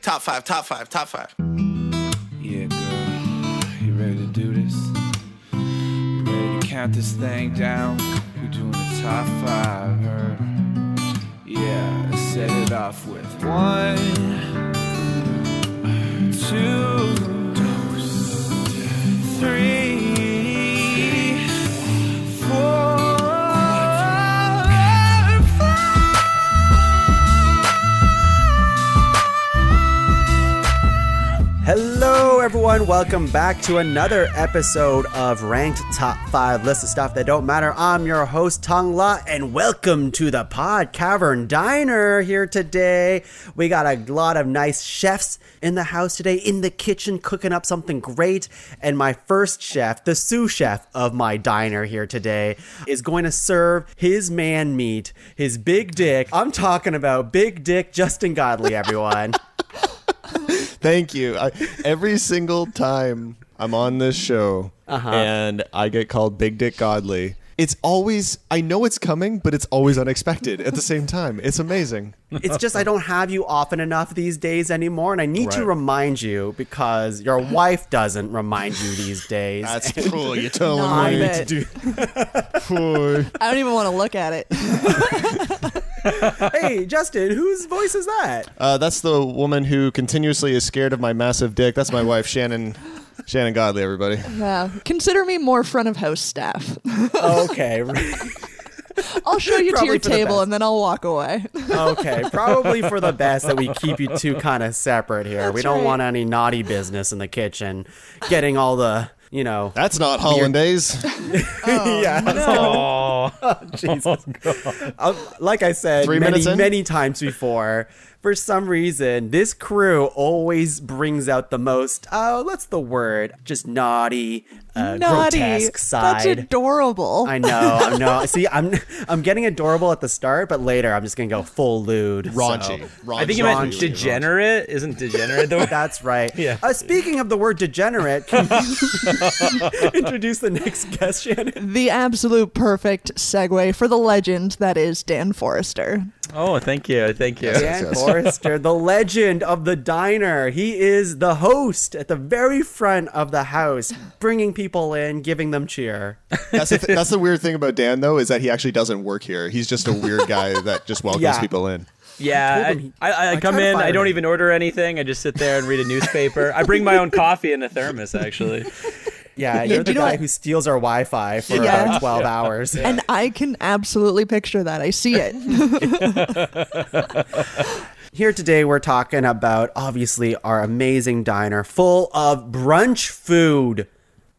Top five, top five, top five. Yeah, girl. You ready to do this? You ready to count this thing down? We're doing the top five, her. Yeah, let's set it off with 1, 2, 3, 4. Hello, everyone. Welcome back to another episode of Ranked Top 5 List of Stuff That Don't Matter. I'm your host, Tuong La, and welcome to the PodCavern Diner here today. We got a lot of nice chefs in the house today, in the kitchen, cooking up something great. And my first chef, the sous chef of my diner here today, is going to serve his man meat, his big dick. I'm talking about Big Dick Justin Godelie, everyone. Thank you. Every single time I'm on this show and I get called Big Dick Godly, it's always, I know it's coming, but it's always unexpected at the same time. It's amazing. It's just I don't have you often enough these days anymore, and I need to remind you because your wife doesn't remind you these days. That's true. You're telling me to do. I don't even want to look at it. Hey, Justin, whose voice is that? That's the woman who continuously is scared of my massive dick. That's my wife, Shannon Godelie, everybody. Yeah. Consider me more front of house staff. Okay. I'll show you to Probably your for the table best. and then I'll walk away. Okay, probably for the best that we keep you two kind of separate here. We don't right. want any naughty business in the kitchen, getting all the, you know. That's not hollandaise. Yeah. No. Jesus. Like I said 3 minutes in? many times before, for some reason, this crew always brings out the most, what's the word? Just naughty, grotesque side. That's adorable. I know. See, I'm getting adorable at the start, but later I'm just going to go full lewd. Raunchy. I think you meant degenerate. Isn't degenerate the word? That's right. Yeah. Speaking of the word degenerate, can you introduce the next guest, Shannon? The absolute perfect segue for the legend that is Dan Foerster. Oh, thank you. Thank you. Dan Foerster, the legend of the diner. He is the host at the very front of the house, bringing people in, giving them cheer. That's the weird thing about Dan, though, is that he actually doesn't work here. He's just a weird guy that just welcomes people in. Yeah, I come in, I don't even order anything. I just sit there and read a newspaper. I bring my own coffee in a thermos, actually. Yeah, you're the guy who steals our Wi-Fi for about 12 hours. Yeah. And I can absolutely picture that. I see it. Here today, we're talking about, obviously, our amazing diner full of brunch food.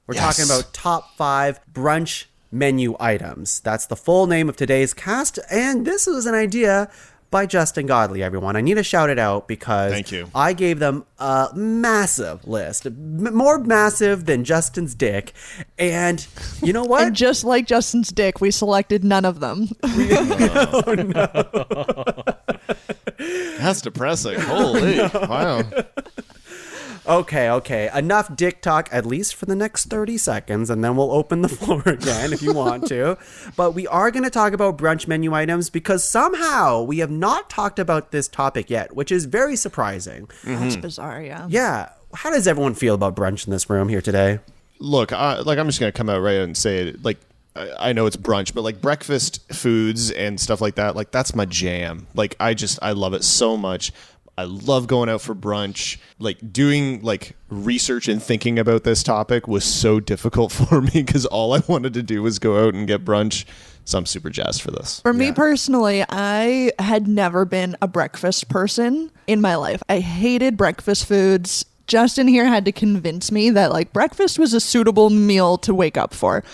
We're talking about top 5 brunch menu items. That's the full name of today's cast, and this was an idea by Justin Godelie, everyone. I need to shout it out because Thank you. I gave them a massive list, more massive than Justin's dick. And you know what? And just like Justin's dick, we selected none of them. Oh, no. That's depressing. Holy. Wow. Okay. Enough dick talk, at least for the next 30 seconds, and then we'll open the floor again if you want to. But we are going to talk about brunch menu items because somehow we have not talked about this topic yet, which is very surprising. That's bizarre, yeah. Yeah. How does everyone feel about brunch in this room here today? Look, I'm just going to come out right and say it. Like, I know it's brunch, but like breakfast foods and stuff like that, like that's my jam. Like, I love it so much. I love going out for brunch. Like, doing like research and thinking about this topic was so difficult for me because all I wanted to do was go out and get brunch. So I'm super jazzed for this. For me personally, I had never been a breakfast person in my life. I hated breakfast foods. Justin here had to convince me that like breakfast was a suitable meal to wake up for.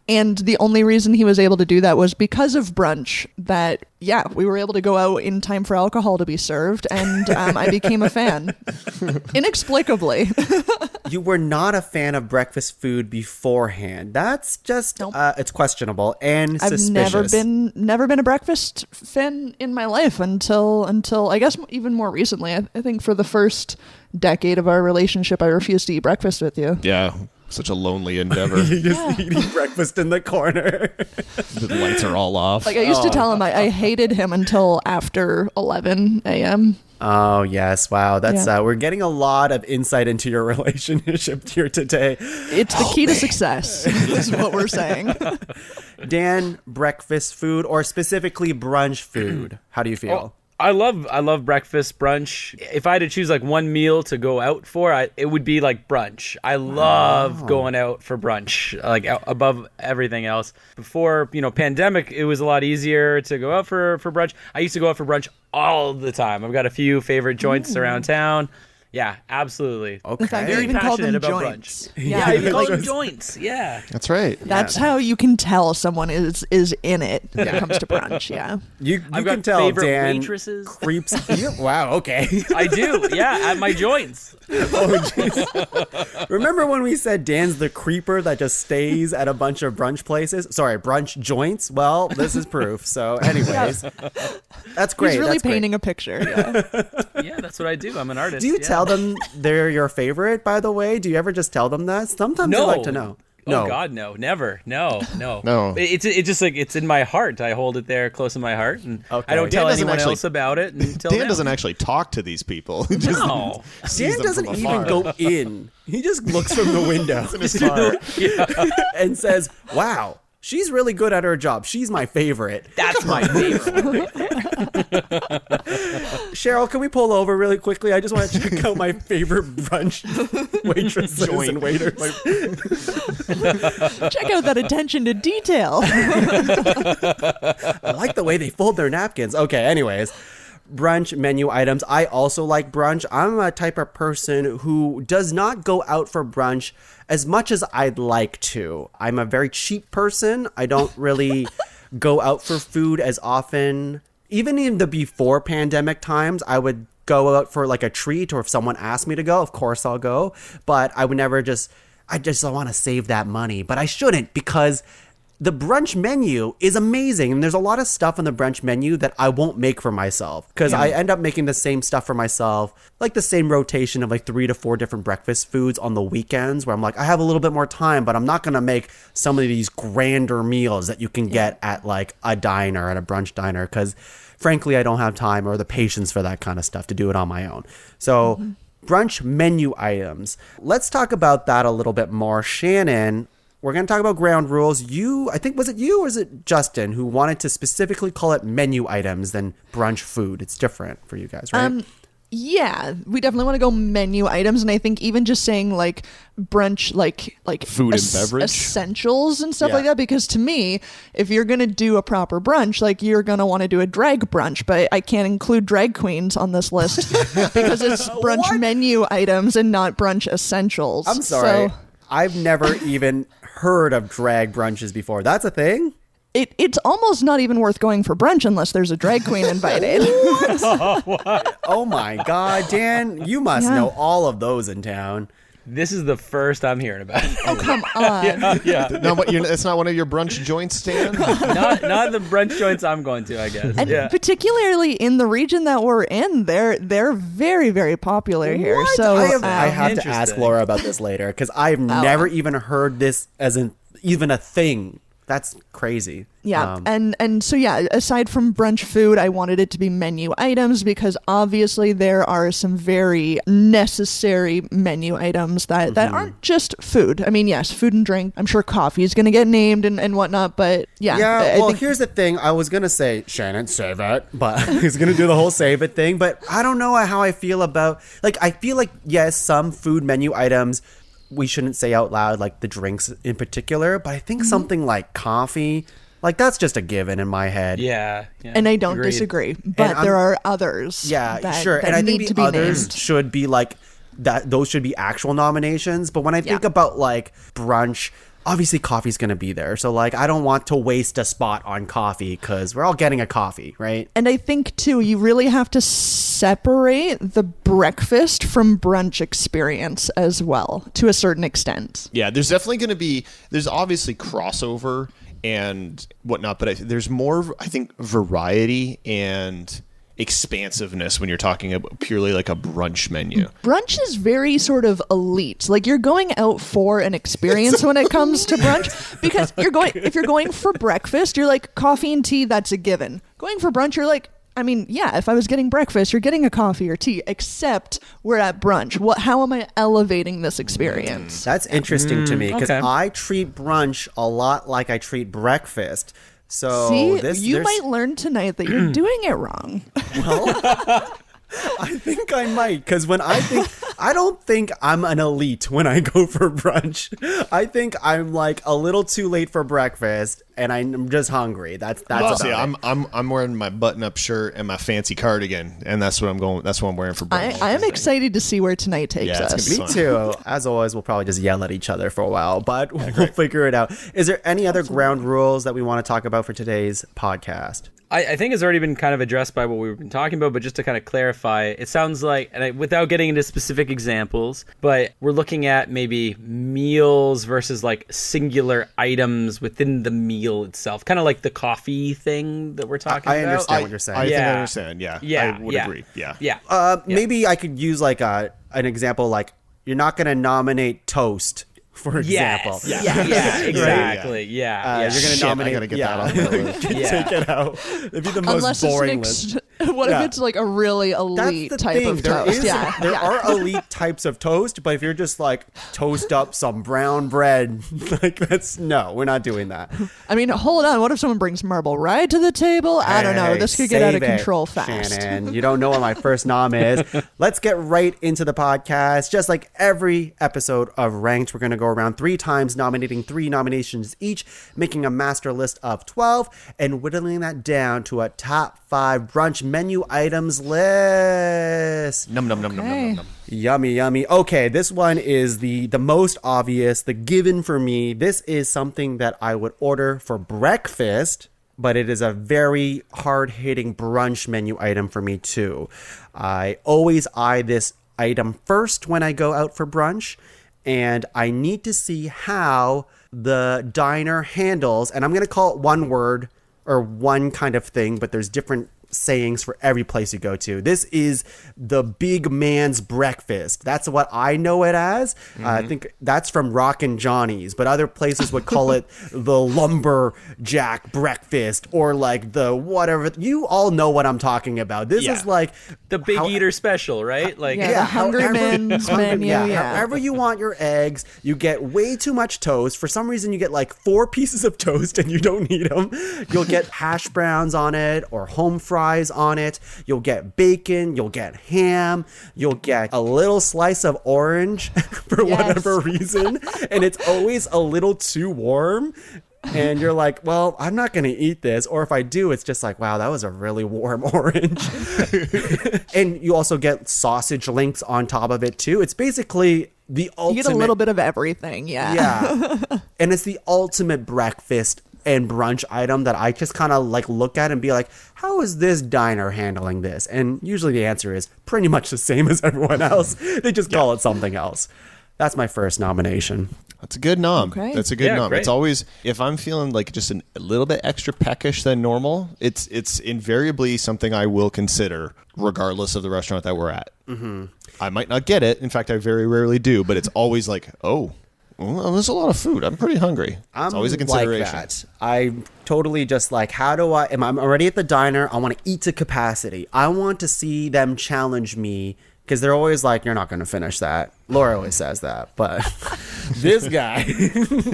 And the only reason he was able to do that was because of brunch, that, yeah, we were able to go out in time for alcohol to be served, and I became a fan. Inexplicably. You were not a fan of breakfast food beforehand. That's just, it's questionable and suspicious. I've never been a breakfast fan in my life until I guess even more recently. I think for the first decade of our relationship, I refused to eat breakfast with you. Yeah. Such a lonely endeavor. You're just eating breakfast in the corner. The lights are all off. Like I used to tell him I hated him until after 11 a.m. Oh, yes. Wow. That's we're getting a lot of insight into your relationship here today. It's the key to success, is what we're saying. Dan, breakfast food or specifically brunch food, how do you feel? I love breakfast, brunch. If I had to choose like one meal to go out for, it would be like brunch. I love going out for brunch, like above everything else. Before, pandemic, it was a lot easier to go out for brunch. I used to go out for brunch all the time. I've got a few favorite joints around town. Yeah, absolutely. Okay. In fact, they Very even call them passionate about joints. brunch. Yeah, you call them joints. Yeah. That's right. That's how you can tell someone is in it when it comes to brunch. Yeah. You I've can got tell favorite Dan waitresses. creeps. Wow, okay. I do. Yeah, at my joints. Oh, jeez. Remember when we said Dan's the creeper that just stays at a bunch of brunch places? Sorry, brunch joints? Well, this is proof. So anyways, that's great. He's really That's great. painting a picture. Yeah. Yeah, that's what I do. I'm an artist. Do you yeah. tell them they're your favorite, by the way? Do you ever just tell them that? Sometimes I like to know. Oh God, no, never, no. No. It's just like it's in my heart. I hold it there close in my heart, and Okay. I don't tell Dan doesn't anyone actually- else about it until Dan now. doesn't actually talk to these people. He just No. sees Dan them doesn't from even afar. go in. He just looks from the window in his car. and says, wow, she's really good at her job. She's my favorite. That's my favorite. Cheryl, can we pull over really quickly? I just want to check out my favorite brunch waitresses and waiters. Check out that attention to detail. I like the way they fold their napkins. Okay, anyways. Brunch menu items. I also like brunch. I'm a type of person who does not go out for brunch as much as I'd like to. I'm a very cheap person. I don't really go out for food as often. Even in the before pandemic times, I would go out for like a treat, or if someone asked me to go, of course I'll go. But I would never I just want to save that money. But I shouldn't, because the brunch menu is amazing. And there's a lot of stuff on the brunch menu that I won't make for myself, because I end up making the same stuff for myself, like the same rotation of like 3 to 4 different breakfast foods on the weekends, where I'm like, I have a little bit more time, but I'm not going to make some of these grander meals that you can get at like a diner, at a brunch diner, because frankly, I don't have time or the patience for that kind of stuff to do it on my own. So brunch menu items. Let's talk about that a little bit more. Shannon, we're going to talk about ground rules. I think, was it you or was it Justin who wanted to specifically call it menu items than brunch food? It's different for you guys, right? Yeah, we definitely want to go menu items, and I think even just saying like brunch, like Food and beverage? essentials and stuff Yeah. like that. Because to me, if you're gonna do a proper brunch, like you're gonna want to do a drag brunch, but I can't include drag queens on this list because it's brunch menu items and not brunch essentials. I'm sorry. So I've never even heard of drag brunches before. That's a thing? it's almost not even worth going for brunch unless there's a drag queen invited. Oh my God, Dan, you must Yeah. know all of those in town. This is the first I'm hearing about it. Oh, come on. Yeah. No, but it's not one of your brunch joints, Dan? Not the brunch joints I'm going to, I guess. And Yeah. particularly in the region that we're in, they're very, very popular here. What? So I have to ask Interesting. Laura about this later, because I've never even heard this as even a thing. That's crazy. yeah, and so yeah, aside from brunch food, I wanted it to be menu items because obviously there are some very necessary menu items that aren't just food. I mean, yes, food and drink. I'm sure coffee is going to get named and whatnot, but yeah. Yeah, I well, think- here's the thing. I was going to say, Shannon, save it, but he's going to do the whole save it thing. But I don't know how I feel about, I feel like, yes, some food menu items we shouldn't say out loud, like the drinks in particular, but I think something like coffee, like that's just a given in my head. Yeah. and I don't Agreed. disagree, but I'm- there are others. Yeah, that, sure. that And I need think to the be others named. should be like that. Those should be actual nominations. But when I think Yeah. about like brunch, obviously coffee's going to be there. So like, I don't want to waste a spot on coffee because we're all getting a coffee, right? And I think, too, you really have to separate the breakfast from brunch experience as well, to a certain extent. Yeah, there's definitely going to be, there's obviously crossover and whatnot, but there's more, I think, variety and expansiveness when you're talking about purely like a brunch menu. Brunch is very sort of elite. Like you're going out for an experience when it comes to brunch because if you're going for breakfast, you're like coffee and tea, that's a given. Going for brunch, you're like, I mean, yeah, if I was getting breakfast, you're getting a coffee or tea, except we're at brunch. How am I elevating this experience? That's interesting to me because okay. I treat brunch a lot like I treat breakfast. So See, there's might learn tonight that you're doing it wrong. Well, I think I might, because I don't think I'm an elite when I go for brunch. I think I'm like a little too late for breakfast, and I'm just hungry. That's about See, it. I'm wearing my button-up shirt and my fancy cardigan, and that's what I'm going. That's what I'm wearing for brunch. I am excited to see where tonight takes Yeah, it's us. gonna Me too. As always, we'll probably just yell at each other for a while, but we'll figure it out. Is there any other ground rules that we want to talk about for today's podcast? I think it's already been kind of addressed by what we've been talking about, but just to kind of clarify, it sounds like, without getting into specific examples, but we're looking at maybe meals versus like singular items within the meal itself, kind of like the coffee thing that we're talking I about. understand what you're saying. I think I Yeah. understand. Yeah, Yeah, I would yeah. agree. Yeah, Yeah. Maybe I could use like an example, like you're not going to nominate toast, for example. Yes. Yeah. Exactly. Yeah. You're going to nominate. I gotta get that on the list. Yeah. Take it out. It'd be the most Unless boring it's list. what Yeah. if it's like a really That's elite the type thing. of There toast? is- Yeah. there yeah. are elite types of toast, but if you're just like toast up some brown bread, like we're not doing that. I mean, hold on. What if someone brings marble rye to the table? I don't know. Hey, This could get out of save it, control fast. Shannon, you don't know what my first nom is. Let's get right into the podcast. Just like every episode of Ranked, we're going to go around 3 times, nominating 3 nominations each, making a master list of 12, and whittling that down to a top 5 brunch menu items list. Num num num num num num num. Yummy, yummy. Okay, this one is the most obvious, the given for me. This is something that I would order for breakfast, but it is a very hard-hitting brunch menu item for me too. I always eye this item first when I go out for brunch, and I need to see how the diner handles, and I'm going to call it one word or one kind of thing, but there's different sayings for every place you go to. This is the big man's breakfast. That's what I know it as. I think that's from Rockin' Johnny's, but other places would call it the lumberjack breakfast or like the whatever. You all know what I'm talking about. This Yeah. is like The Big Eater special, right? Like, Yeah, the Hungry Man's menu, yeah. However you want your eggs, you get way too much toast. For some reason, you get like 4 pieces of toast and you don't need them. You'll get hash browns on it or home fries on it. You'll get bacon. You'll get ham. You'll get a little slice of orange for Yes. whatever reason. And it's always a little too warm. And you're like, well, I'm not going to eat this. Or if I do, it's just like, wow, that was a really warm orange. And you also get sausage links on top of it, too. It's basically the ultimate. You get a little bit of everything. Yeah. Yeah. And it's the ultimate breakfast and brunch item that I just kind of like look at and be like, how is this diner handling this? And usually the answer is pretty much the same as everyone else. They just call it something else. That's my first nomination. That's a good nom. Okay. That's a good Yeah, nom. great. It's always, if I'm feeling like just a little bit extra peckish than normal, it's invariably something I will consider regardless of the restaurant that we're at. Mm-hmm. I might not get it. In fact, I very rarely do, but it's always like, oh, well, there's a lot of food. I'm pretty hungry. It's always a consideration. Like that. I totally just like, I'm already at the diner. I want to eat to capacity. I want to see them challenge me because they're always like, you're not going to finish that. Laura always says that, but this guy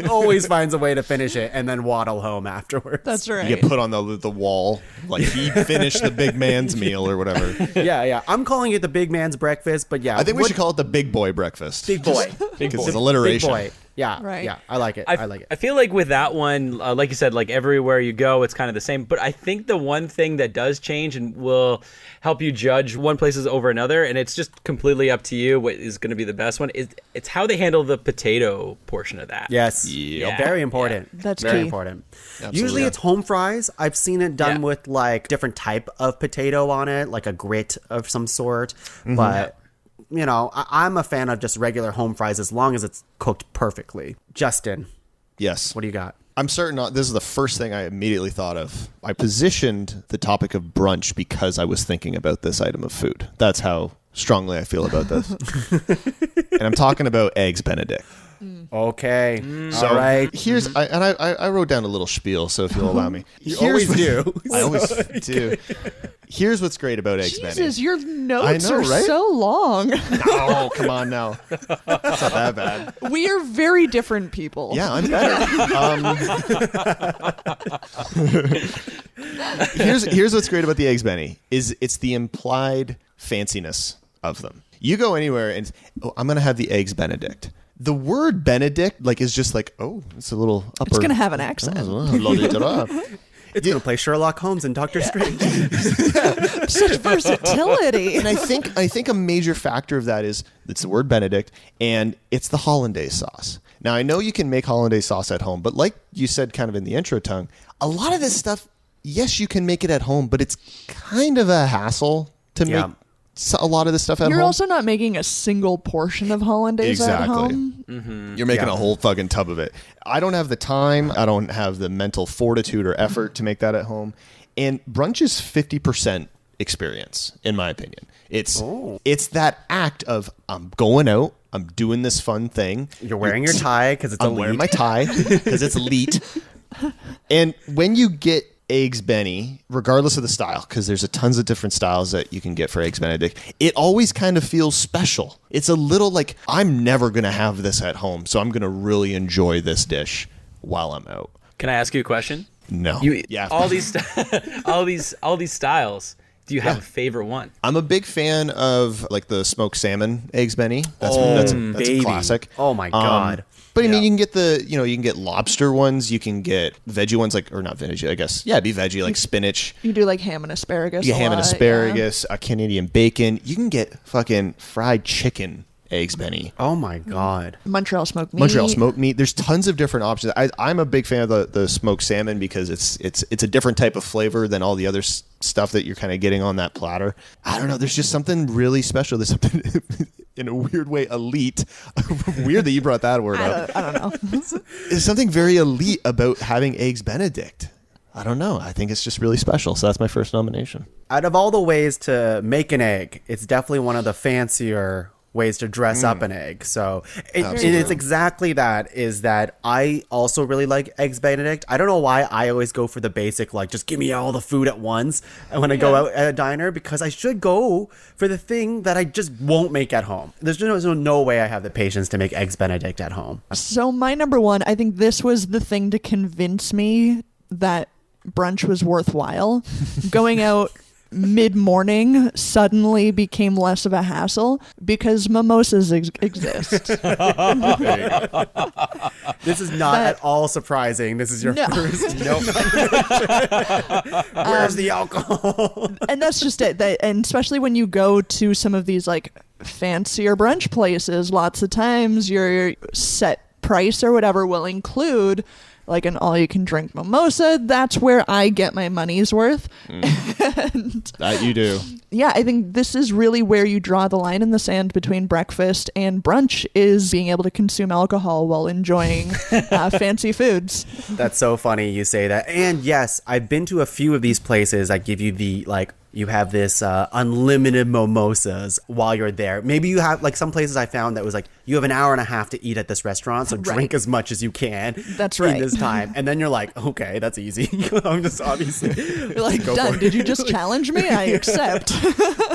always finds a way to finish it and then waddle home afterwards. That's right. You get put on the wall, like he finished the big man's meal or whatever. Yeah. I'm calling it the big man's breakfast, but yeah. I think we should call it the big boy breakfast. Big boy. Because it's alliteration. Big boy. Yeah. Right. Yeah. I like it. I like it. I feel like with that one, like you said, like everywhere you go, it's kind of the same. But I think the one thing that does change and will help you judge one place is over another, and it's just completely up to you what is going to be the best one, is it's how they handle the potato portion of that. Yes. Yeah. Very important. That's very key. important. Absolutely. Usually it's home fries. I've seen it done Yeah. with like different type of potato on it, like a grit of some sort. But you know, I'm a fan of just regular home fries as long as it's cooked perfectly. Justin, Yes. what do you got? I'm certain this is the first thing I immediately thought of. I positioned the topic of brunch because I was thinking about this item of food. That's how strongly I feel about this. And I'm talking about eggs Benedict. Okay. So All right. here's I wrote down a little spiel, so if you'll allow me. You always do. I always do. Here's what's great about eggs Benny. Jesus, your notes I know, are right? so long. Oh, come on now. It's not that bad. We are very different people. Yeah, I'm better. Here's what's great about the eggs Benny is it's the implied fanciness of them. You go anywhere and I'm gonna have the eggs Benedict. The word Benedict is just it's a little upper. It's gonna have an accent. It's going to play Sherlock Holmes and Doctor Strange. Such versatility. And I think a major factor of that is it's the word Benedict and it's the hollandaise sauce. Now I know you can make hollandaise sauce at home, but like you said kind of in the intro, Tuong, a lot of this stuff, yes, you can make it at home, but it's kind of a hassle to make a lot of this stuff at home. You're also not making a single portion of hollandaise at home. Mm-hmm. You're making a whole fucking tub of it. I don't have the time. I don't have the mental fortitude or effort to make that at home. And brunch is 50% experience, in my opinion. It's that act of I'm going out. I'm doing this fun thing. You're wearing your tie because it's elite. I'm wearing my tie because it's elite. And when you get eggs Benny, regardless of the style, because there's tons of different styles that you can get for eggs Benedict, it always kind of feels special. It's a little like I'm never going to have this at home, so I'm going to really enjoy this dish while I'm out. Can I ask you a question? No. Yeah. All these styles. Do you have a favorite one? I'm a big fan of the smoked salmon eggs Benny. That's a classic. Oh my God. But I mean, you can get you can get lobster ones. You can get veggie ones, or not veggie, I guess. Yeah, it'd be veggie, like spinach. You do ham and asparagus. You get ham and asparagus, a Canadian bacon. You can get fucking fried chicken eggs Benny. Oh my God. Montreal smoked meat. There's tons of different options. I'm a big fan of the smoked salmon because it's a different type of flavor than all the other stuff that you're kind of getting on that platter. I don't know. There's just something really special. There's something in a weird way elite. Weird that you brought that word up. I don't know. There's something very elite about having eggs Benedict. I don't know. I think it's just really special. So that's my first nomination. Out of all the ways to make an egg, it's definitely one of the fancier ways to dress up an egg. So it's exactly that, is that I also really like eggs Benedict. I don't know why I always go for the basic, just give me all the food at once when I go out at a diner, because I should go for the thing that I just won't make at home. There's no way I have the patience to make eggs Benedict at home. So my number one, I think this was the thing to convince me that brunch was worthwhile. Going out mid-morning suddenly became less of a hassle because mimosas exist. This is not at all surprising. This is your first. Nope. Where's the alcohol? And that's just it. And especially when you go to some of these fancier brunch places, lots of times your set price or whatever will include an all-you-can-drink mimosa. That's where I get my money's worth. That you do. Yeah, I think this is really where you draw the line in the sand between breakfast and brunch, is being able to consume alcohol while enjoying fancy foods. That's so funny you say that. And yes, I've been to a few of these places that give you the you have this unlimited mimosas while you're there. Maybe you have some places I found that was you have an hour and a half to eat at this restaurant, so drink as much as you can. That's right. In this time. And then you're okay, that's easy. I'm just obviously you're done. Did you just challenge me? I accept.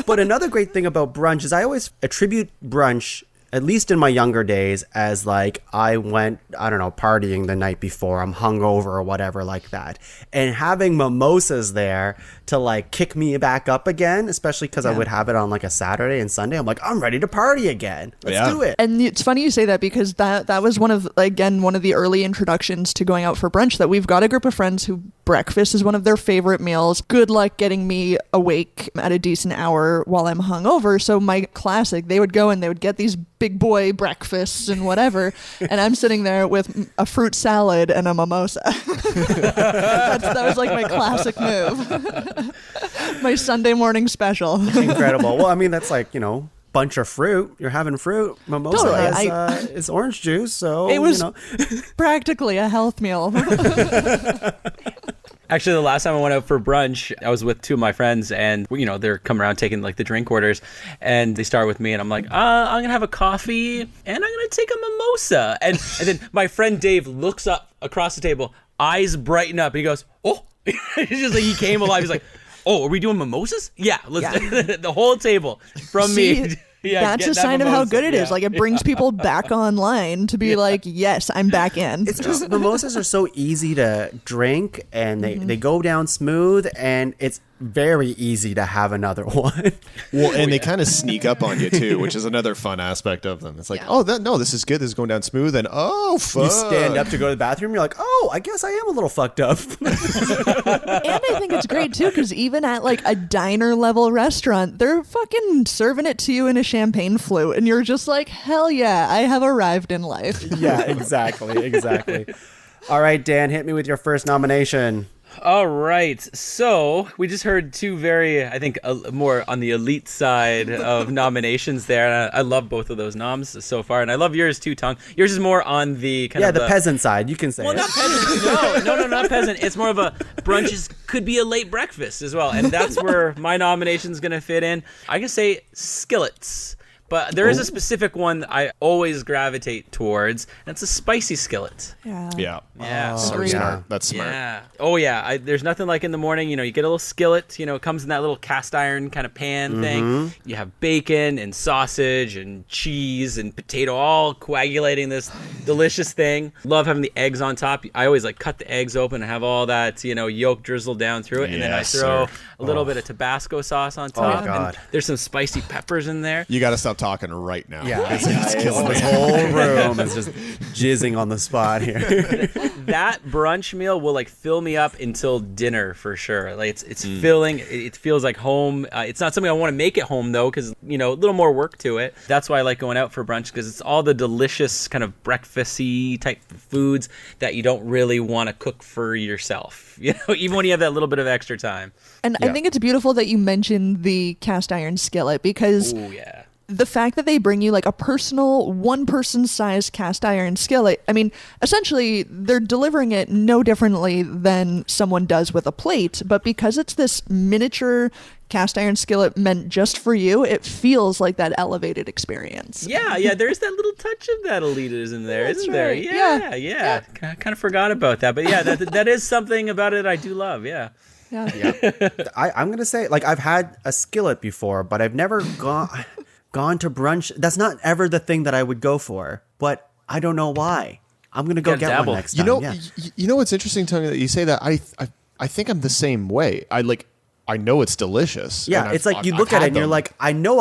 But another great thing about brunch is I always attribute brunch, at least in my younger days, as I went, I don't know, partying the night before, I'm hungover or whatever like that. And having mimosas there to kick me back up again, especially because I would have it on a Saturday and Sunday. I'm I'm ready to party again. Let's do it. And it's funny you say that, because that was one of the early introductions to going out for brunch, that we've got a group of friends who breakfast is one of their favorite meals. Good luck getting me awake at a decent hour while I'm hungover. So my classic, they would go and they would get these big boy breakfasts and whatever, and I'm sitting there with a fruit salad and a mimosa. That was my classic move. My Sunday morning special. Incredible. Well, I mean, that's bunch of fruit. You're having fruit. Mimosa is orange juice, so it was practically a health meal. Actually, the last time I went out for brunch, I was with two of my friends, and they're coming around taking the drink orders, and they start with me, and I'm I'm gonna have a coffee, and I'm gonna take a mimosa, and then my friend Dave looks up across the table, eyes brighten up, and he goes, "Oh!" It's just he came alive. He's Oh, are we doing mimosas? Yeah, let's the whole table from See, me. Yeah, that's get a that sign of how mimosa. good it is. Yeah. Like it brings people back online to be like, yes, I'm back in. It's just mimosas are so easy to drink, and they go down smooth, and it's very easy to have another one. Well, and they kind of sneak up on you too, which is another fun aspect of them. It's like, this is good. This is going down smooth, and fuck. You stand up to go to the bathroom, you're like, oh, I guess I am a little fucked up. And I think it's great too, because even at like a diner level restaurant, they're fucking serving it to you in a champagne flute, and you're just like, hell yeah, I have arrived in life. Yeah, exactly. All right, Dan, hit me with your first nomination. All right, so we just heard two very, I think, more on the elite side of nominations there. And I love both of those noms so far, and I love yours too, Tuong. Yours is more on the kind of the peasant side. You can say well, it. not peasant. No, not peasant. It's more of a brunch could be a late breakfast as well, and that's where my nomination's going to fit in. I can say skillets. But there is a specific one that I always gravitate towards, and it's a spicy skillet. Yeah. Yeah. So Agreed. smart. That's smart. Yeah. Oh, yeah. There's nothing like in the morning, you get a little skillet, it comes in that little cast iron kind of pan thing. You have bacon and sausage and cheese and potato all coagulating this delicious thing. Love having the eggs on top. I always cut the eggs open and have all that, yolk drizzled down through it. And then I Yes, throw sir. a little bit of Tabasco sauce on top. God. And there's some spicy peppers in there. You got to stop talking right now. This whole room is just jizzing on the spot here. That brunch meal will fill me up until dinner for sure. It's filling. It feels like home. It's not something I want to make at home though, because a little more work to it. That's why I like going out for brunch, because it's all the delicious kind of breakfasty type foods that you don't really want to cook for yourself. Even when you have that little bit of extra time. And I think it's beautiful that you mentioned the cast iron skillet, because Oh yeah. the fact that they bring you a personal one-person size cast iron skillet, I mean, essentially they're delivering it no differently than someone does with a plate, but because it's this miniature cast iron skillet meant just for you, it feels like that elevated experience. Yeah, there's that little touch of that elitism there, That's isn't there? right. Yeah. I kind of forgot about that, but yeah, that is something about it I do love. Yeah. I'm going to say, I've had a skillet before, but I've never gone to brunch. That's not ever the thing that I would go for, but I don't know why. I'm going to go gotta get dabble. one next time. You know what's interesting, Tony, that you say that. I think I'm the same way. I know it's delicious. Yeah, and it's like you look at it and you're like, I know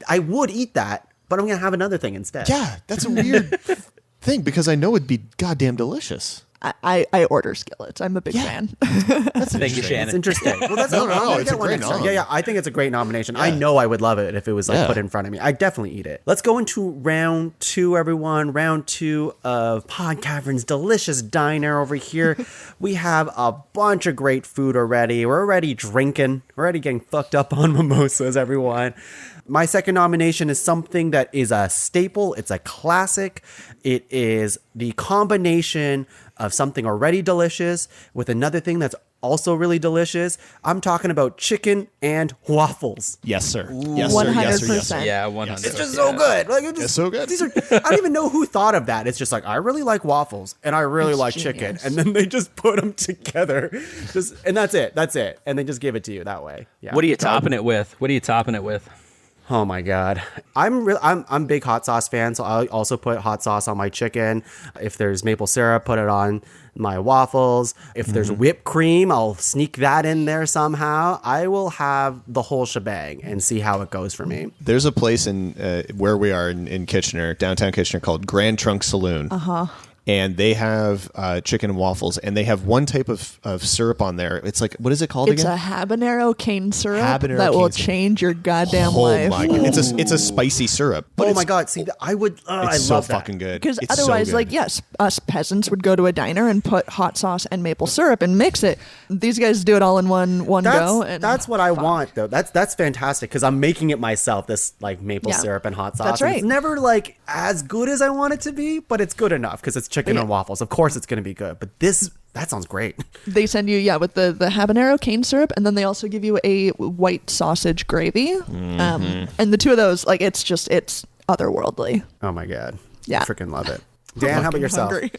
I would eat that, but I'm going to have another thing instead. yeah, that's a weird thing, because I know it'd be goddamn delicious. I order skillets. I'm a big fan. Thank you, Shannon. It's interesting. Well, that's No, I'm gonna it's get a one great next time. nom. Yeah, I think it's a great nomination. I know I would love it if it was Yeah. put in front of me. I'd definitely eat it. Let's go into round two, everyone. Round two of PodCavern's delicious diner over here. We have a bunch of great food already. We're already drinking. We're already getting fucked up on mimosas, everyone. My second nomination is something that is a staple. It's a classic. It is the combination of something already delicious with another thing that's also really delicious. I'm talking about chicken and waffles. Yes, sir. Yes, sir. Yes, sir. Yes, sir. 100%. Yeah, 100. It's just so good. It's so good. I don't even know who thought of that. It's just I really like waffles and I really like chicken, genius. and then they just put them together, and that's it. And they just give it to you that way. Yeah. What are you topping it with? Oh my god, I'm big hot sauce fan, so I also put hot sauce on my chicken. If there's maple syrup, put it on my waffles. If there's whipped cream, I'll sneak that in there somehow. I will have the whole shebang and see how it goes for me. There's a place in where we are in Kitchener, downtown Kitchener, called Grand Trunk Saloon. And they have chicken and waffles, and they have one type of syrup on there. It's like, what is it called It's again? a habanero cane syrup Habanero that will cane syrup. change your goddamn Oh life. my god! It's a spicy syrup. But Oh it's, my god, see, I would. I It's so love that. fucking good. Because It's so otherwise, good. yes, us peasants would go to a diner and put hot sauce and maple syrup and mix it. These guys do it all in one go. And That's what I want, though. That's fantastic, because I'm making it myself. This maple Yeah. syrup and hot sauce. That's And right. it's never as good as I want it to be, but it's good enough because it's chicken Yeah. and waffles. Of course, it's going to be good. But that sounds great. They send you, with the habanero cane syrup, and then they also give you a white sausage gravy. And the two of those, it's otherworldly. Oh my god. Yeah. I freaking love it. Dan, how about yourself? Hungry.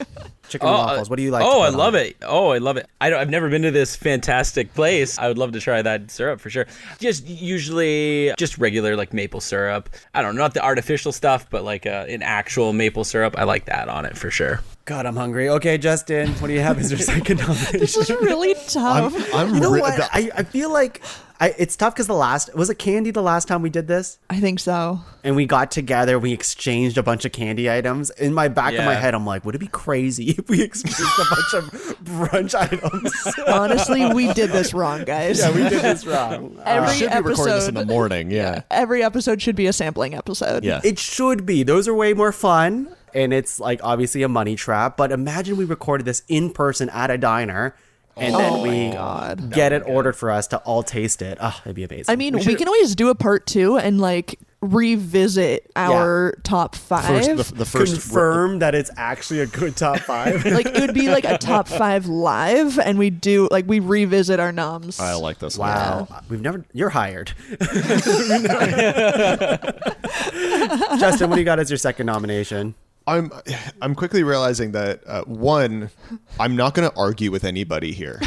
Chicken and waffles. What do you like? Oh, I love it. Oh, I love it. I've never been to this fantastic place. I would love to try that syrup for sure. Just usually just regular like maple syrup. I don't know, not the artificial stuff, but like an actual maple syrup. I like that on it for sure. God, I'm hungry. Okay, Justin, what do you have as your second nomination? This is really tough. You know what? I feel like it's tough because was it candy the last time we did this? I think so. And we got together, we exchanged a bunch of candy items. In my back of my head, I'm like, would it be crazy if we exchanged a bunch of brunch items? Honestly, we did this wrong, guys. Yeah, we did this wrong. Every should be recording this in episode, the morning. Yeah. every episode should be a sampling episode. Yeah. It should be. Those are way more fun. And it's like obviously a money trap. But imagine we recorded this in person at a diner. And then we get it ordered for us to all taste it. Oh, it'd be amazing. I mean, we can always do a part 2 and like revisit our top 5. The first confirm that it's actually a good top 5. Like it would be like a top 5 live, and we revisit our noms. I like this. Wow. You're hired. Justin, what do you got as your second nomination? I'm quickly realizing that one, I'm not going to argue with anybody here.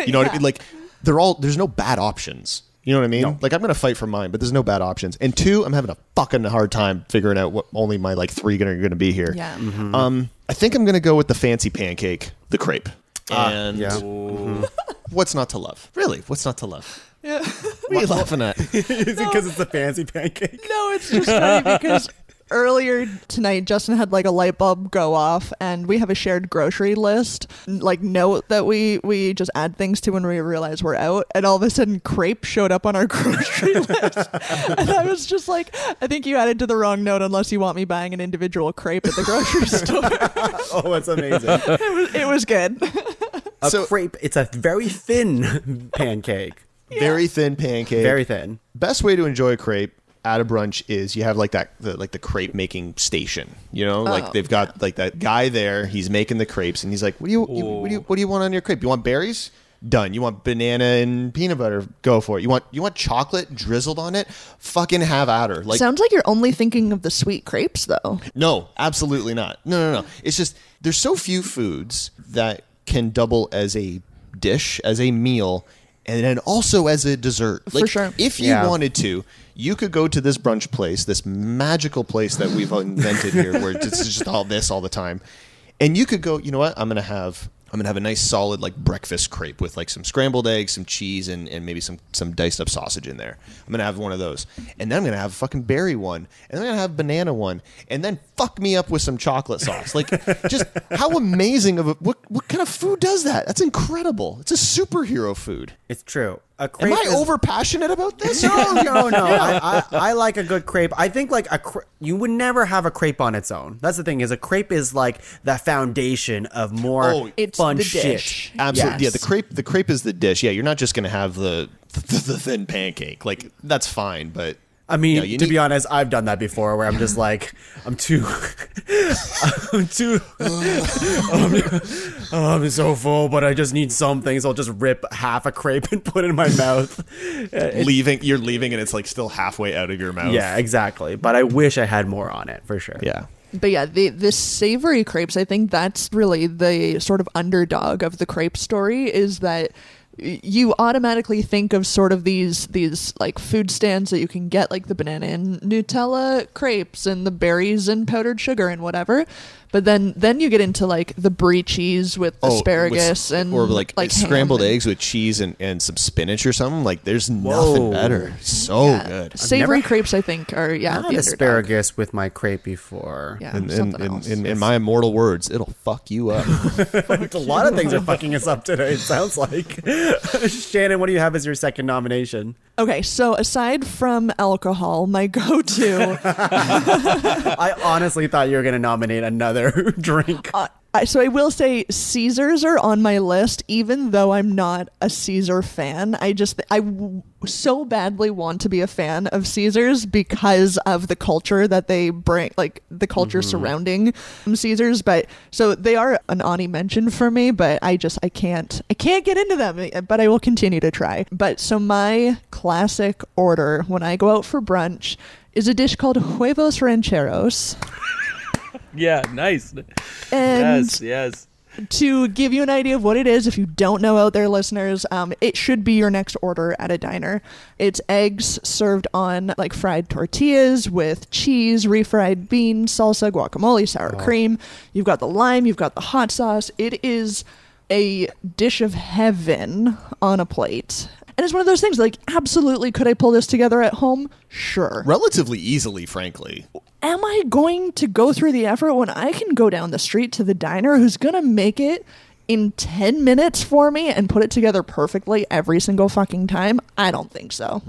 You know what I mean? Like there's no bad options. You know what I mean? No. Like I'm going to fight for mine, but there's no bad options. And 2, I'm having a fucking hard time figuring out what only my like 3 are going to be here. Yeah. Mm-hmm. I think I'm going to go with the fancy pancake, the crepe. And what's not to love? Really, what's not to love? Yeah. What are you laughing at? Is it because it's a fancy pancake? No, it's just funny because earlier tonight, Justin had like a light bulb go off, and we have a shared grocery list, like note that we just add things to when we realize we're out. And all of a sudden, crepe showed up on our grocery list, and I was just like, I think you added to the wrong note unless you want me buying an individual crepe at the grocery store. Oh, that's amazing. It was good. A crepe. It's a very thin pancake. Very thin pancake. Very thin. Best way to enjoy a crepe at a brunch is you have like the crepe making station, you know, like they've got like that guy there, he's making the crepes and he's like, what do you want on your crepe? You want berries? Done. You want banana and peanut butter? Go for it. You want chocolate drizzled on it? Fucking have at her. Like, sounds like you're only thinking of the sweet crepes though. No, absolutely not. No. It's just there's so few foods that can double as a dish, as a meal, and then also as a dessert. Like, for sure. If you wanted to, you could go to this brunch place, this magical place that we've invented here, where it's just all this all the time, and you could go, you know what? I'm gonna have a nice solid like breakfast crepe with like some scrambled eggs, some cheese, and maybe some diced up sausage in there. I'm gonna have one of those, and then I'm gonna have a fucking berry one, and then I'm gonna have a banana one, and then fuck me up with some chocolate sauce. Like, just how amazing of what kind of food does that? That's incredible. It's a superhero food. It's true. Am I over passionate about this? No. I like a good crepe. I think like you would never have a crepe on its own. That's the thing, is a crepe is like the foundation of more fun the shit. dish. Absolutely. Yes. Yeah, the crepe is the dish. Yeah, you're not just gonna have the thin pancake. Like, that's fine, but I mean, you to be honest, I've done that before where I'm just like, I'm so full, but I just need something. So I'll just rip half a crepe and put it in my mouth. You're leaving and it's like still halfway out of your mouth. Yeah, exactly. But I wish I had more on it for sure. Yeah. But yeah, the savory crepes, I think that's really the sort of underdog of the crepe story, is that you automatically think of sort of these like food stands that you can get, like the banana and Nutella crepes and the berries and powdered sugar and whatever. But then you get into like the brie cheese with asparagus or like scrambled eggs with cheese and some spinach or something. Like, there's nothing better. So good. Savory crepes, I think, are I had asparagus with my crepe before. Yeah, in my immortal words, it'll fuck you up. A lot of things are fucking us up today, it sounds like. Shannon, what do you have as your second nomination? Okay, so aside from alcohol, my go-to... I honestly thought you were going to nominate another drink. So I will say Caesars are on my list, even though I'm not a Caesar fan. I so badly want to be a fan of Caesars because of the culture that they bring, like the culture surrounding Caesars. But so they are an honorable mention for me, but I can't get into them, but I will continue to try. But so my classic order when I go out for brunch is a dish called huevos rancheros. Yeah, nice. And Yes. to give you an idea of what it is, if you don't know out there, listeners, it should be your next order at a diner. It's eggs served on like fried tortillas with cheese, refried beans, salsa, guacamole, sour cream. You've got the lime, you've got the hot sauce. It is a dish of heaven on a plate. And it's one of those things like, absolutely, could I pull this together at home? Sure. Relatively easily, frankly. Am I going to go through the effort when I can go down the street to the diner who's going to make it in 10 minutes for me and put it together perfectly every single fucking time? I don't think so.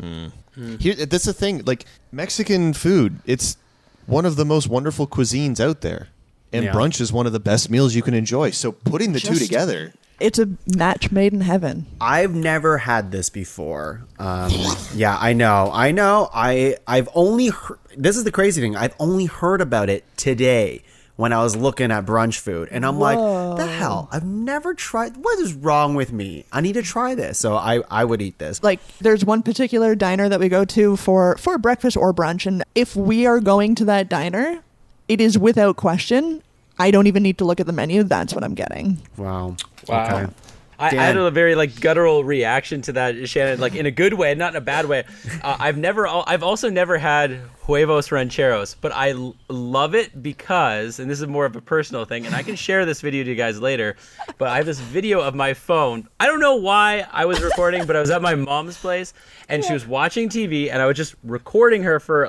Here, that's the thing. Like, Mexican food, it's one of the most wonderful cuisines out there. And brunch is one of the best meals you can enjoy. So putting the two together... It's a match made in heaven. I've never had this before. Yeah, I know. I've only heard, this is the crazy thing. I've only heard about it today when I was looking at brunch food. And I'm like, the hell? I've never tried. What is wrong with me? I need to try this. So I would eat this. Like, there's one particular diner that we go to for breakfast or brunch. And if we are going to that diner, it is without question. I don't even need to look at the menu. That's what I'm getting. Wow. Wow. Okay. I had a very like guttural reaction to that, Shannon, like in a good way, not in a bad way. I've also never had huevos rancheros, but I love it because, and this is more of a personal thing, and I can share this video to you guys later, but I have this video of my phone. I don't know why I was recording, but I was at my mom's place and she was watching TV and I was just recording her for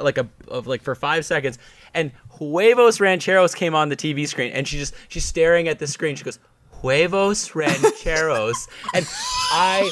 for 5 seconds, and huevos rancheros came on the TV screen and she's staring at the screen. She goes, huevos rancheros. And I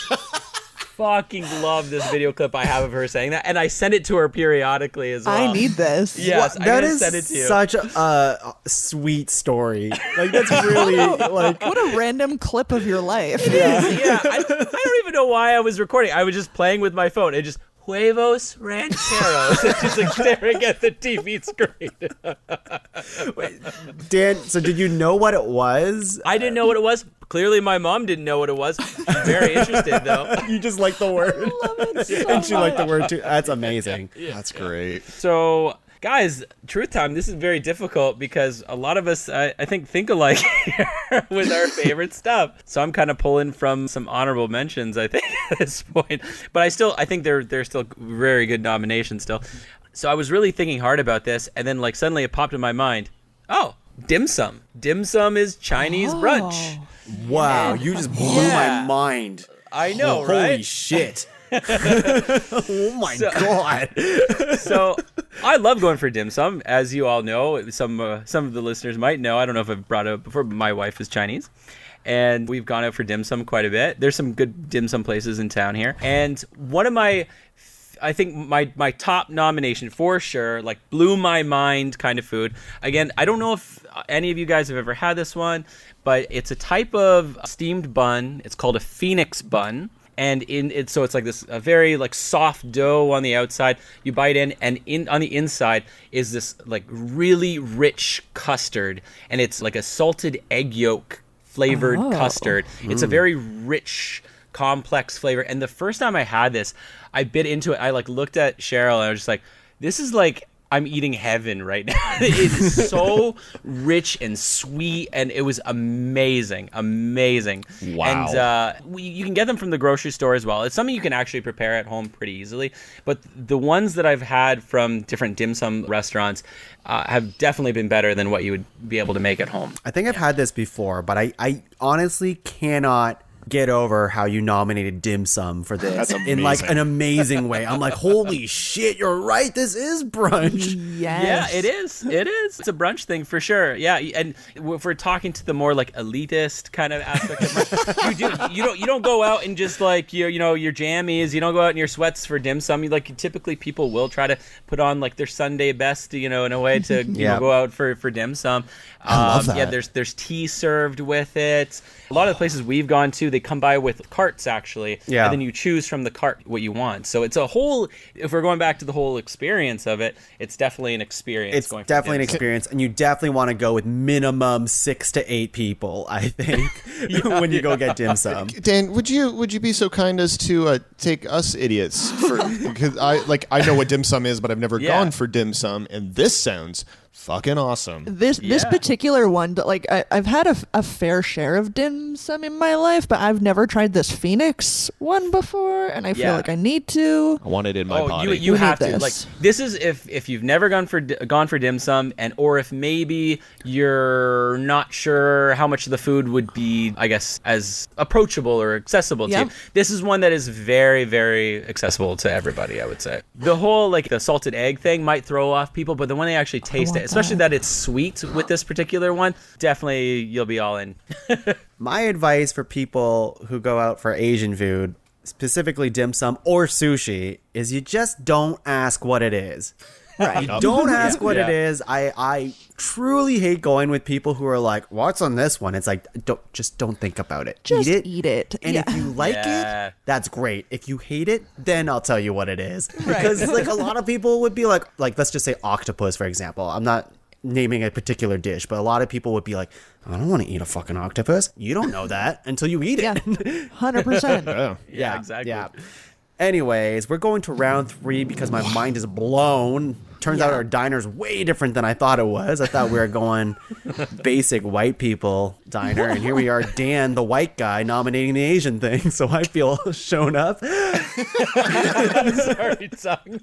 fucking love this video clip I have of her saying that, and I send it to her periodically as well. I need this. Yes, I'm that gonna is send it to you. such a sweet story. Like, that's really like, What a random clip of your life. Yeah, I don't even know why I was recording. I was just playing with my phone. It just huevos rancheros. And she's like staring at the TV screen. Dan, so did you know what it was? I didn't know what it was. Clearly, my mom didn't know what it was. She's very interested, though. You just like the word. I love it so And she liked the much. word too. That's amazing. That's great. So, guys, truth time, this is very difficult because a lot of us, I think alike here with our favorite stuff. So I'm kind of pulling from some honorable mentions, I think, at this point. But I think they're still very good nominations still. So I was really thinking hard about this, and then like suddenly it popped in my mind, oh, dim sum. Dim sum is Chinese brunch. Wow, you just blew my mind. I know, Holy right? shit. Oh my god. So I love going for dim sum, as you all know. Some of the listeners might know. I don't know if I've brought it up before, but my wife is Chinese, and we've gone out for dim sum quite a bit. There's some good dim sum places in town here, and one of my top nomination for sure, like blew my mind kind of food. Again, I don't know if any of you guys have ever had this one, but it's a type of steamed bun. It's called a Phoenix bun. And so it's like this a very like soft dough on the outside. You bite in, and on the inside is this like really rich custard, and it's like a salted egg yolk flavored custard. It's a very rich, complex flavor. And the first time I had this, I bit into it. I like looked at Cheryl and I was just like, this is like I'm eating heaven right now. It is so rich and sweet, and it was amazing. Wow. And you can get them from the grocery store as well. It's something you can actually prepare at home pretty easily. But the ones that I've had from different dim sum restaurants have definitely been better than what you would be able to make at home. I think I've had this before, but I honestly cannot get over how you nominated dim sum for this. That's in like amazing. an amazing way. I'm like, holy shit, you're right. This is brunch. Yes. Yeah, it is. It's a brunch thing for sure. Yeah, and if we're talking to the more like elitist kind of aspect of brunch, you don't go out and just like your jammies. You don't go out in your sweats for dim sum. Typically people will try to put on like their Sunday best, in a way to go out for dim sum. I love that. Yeah, there's tea served with it. A lot of the places we've gone to, they come by with carts actually, Yeah. and then you choose from the cart what you want. So it's a whole. If we're going back to the whole experience of it, it's definitely an experience. It's going for definitely an dim sum. experience, and you definitely want to go with minimum 6 to 8 people, I think, when you go get dim sum. Dan, would you be so kind as to take us idiots for because I know what dim sum is, but I've never Yeah. gone for dim sum, and this sounds fucking awesome. This particular one, like I've had a fair share of dim sum in my life, but I've never tried this Phoenix one before, and I feel like I need to. I want it in my body. You have to. this. Like, this is if you've never gone for dim sum, and or if maybe you're not sure how much the food would be, I guess, as approachable or accessible to you. This is one that is very, very accessible to everybody, I would say. The whole, like, the salted egg thing might throw off people, but then when they actually taste it, especially that it's sweet with this particular one, definitely you'll be all in. My advice for people who go out for Asian food, specifically dim sum or sushi, is you just don't ask what it is. Right. You don't ask what it is. I truly hate going with people who are like, what's on this one? It's like, don't think about it. Just eat it. And if you like it, that's great. If you hate it, then I'll tell you what it is. Because like a lot of people would be like, let's just say octopus, for example. I'm not naming a particular dish, but a lot of people would be like, I don't want to eat a fucking octopus. You don't know that until you eat it. Yeah, 100%. Yeah, exactly. Yeah. Anyways, we're going to round 3 because my mind is blown. Turns out our diner's way different than I thought it was. I thought we were going basic white people diner, and here we are, Dan, the white guy, nominating the Asian thing. So I feel shown up. Sorry, Tuong.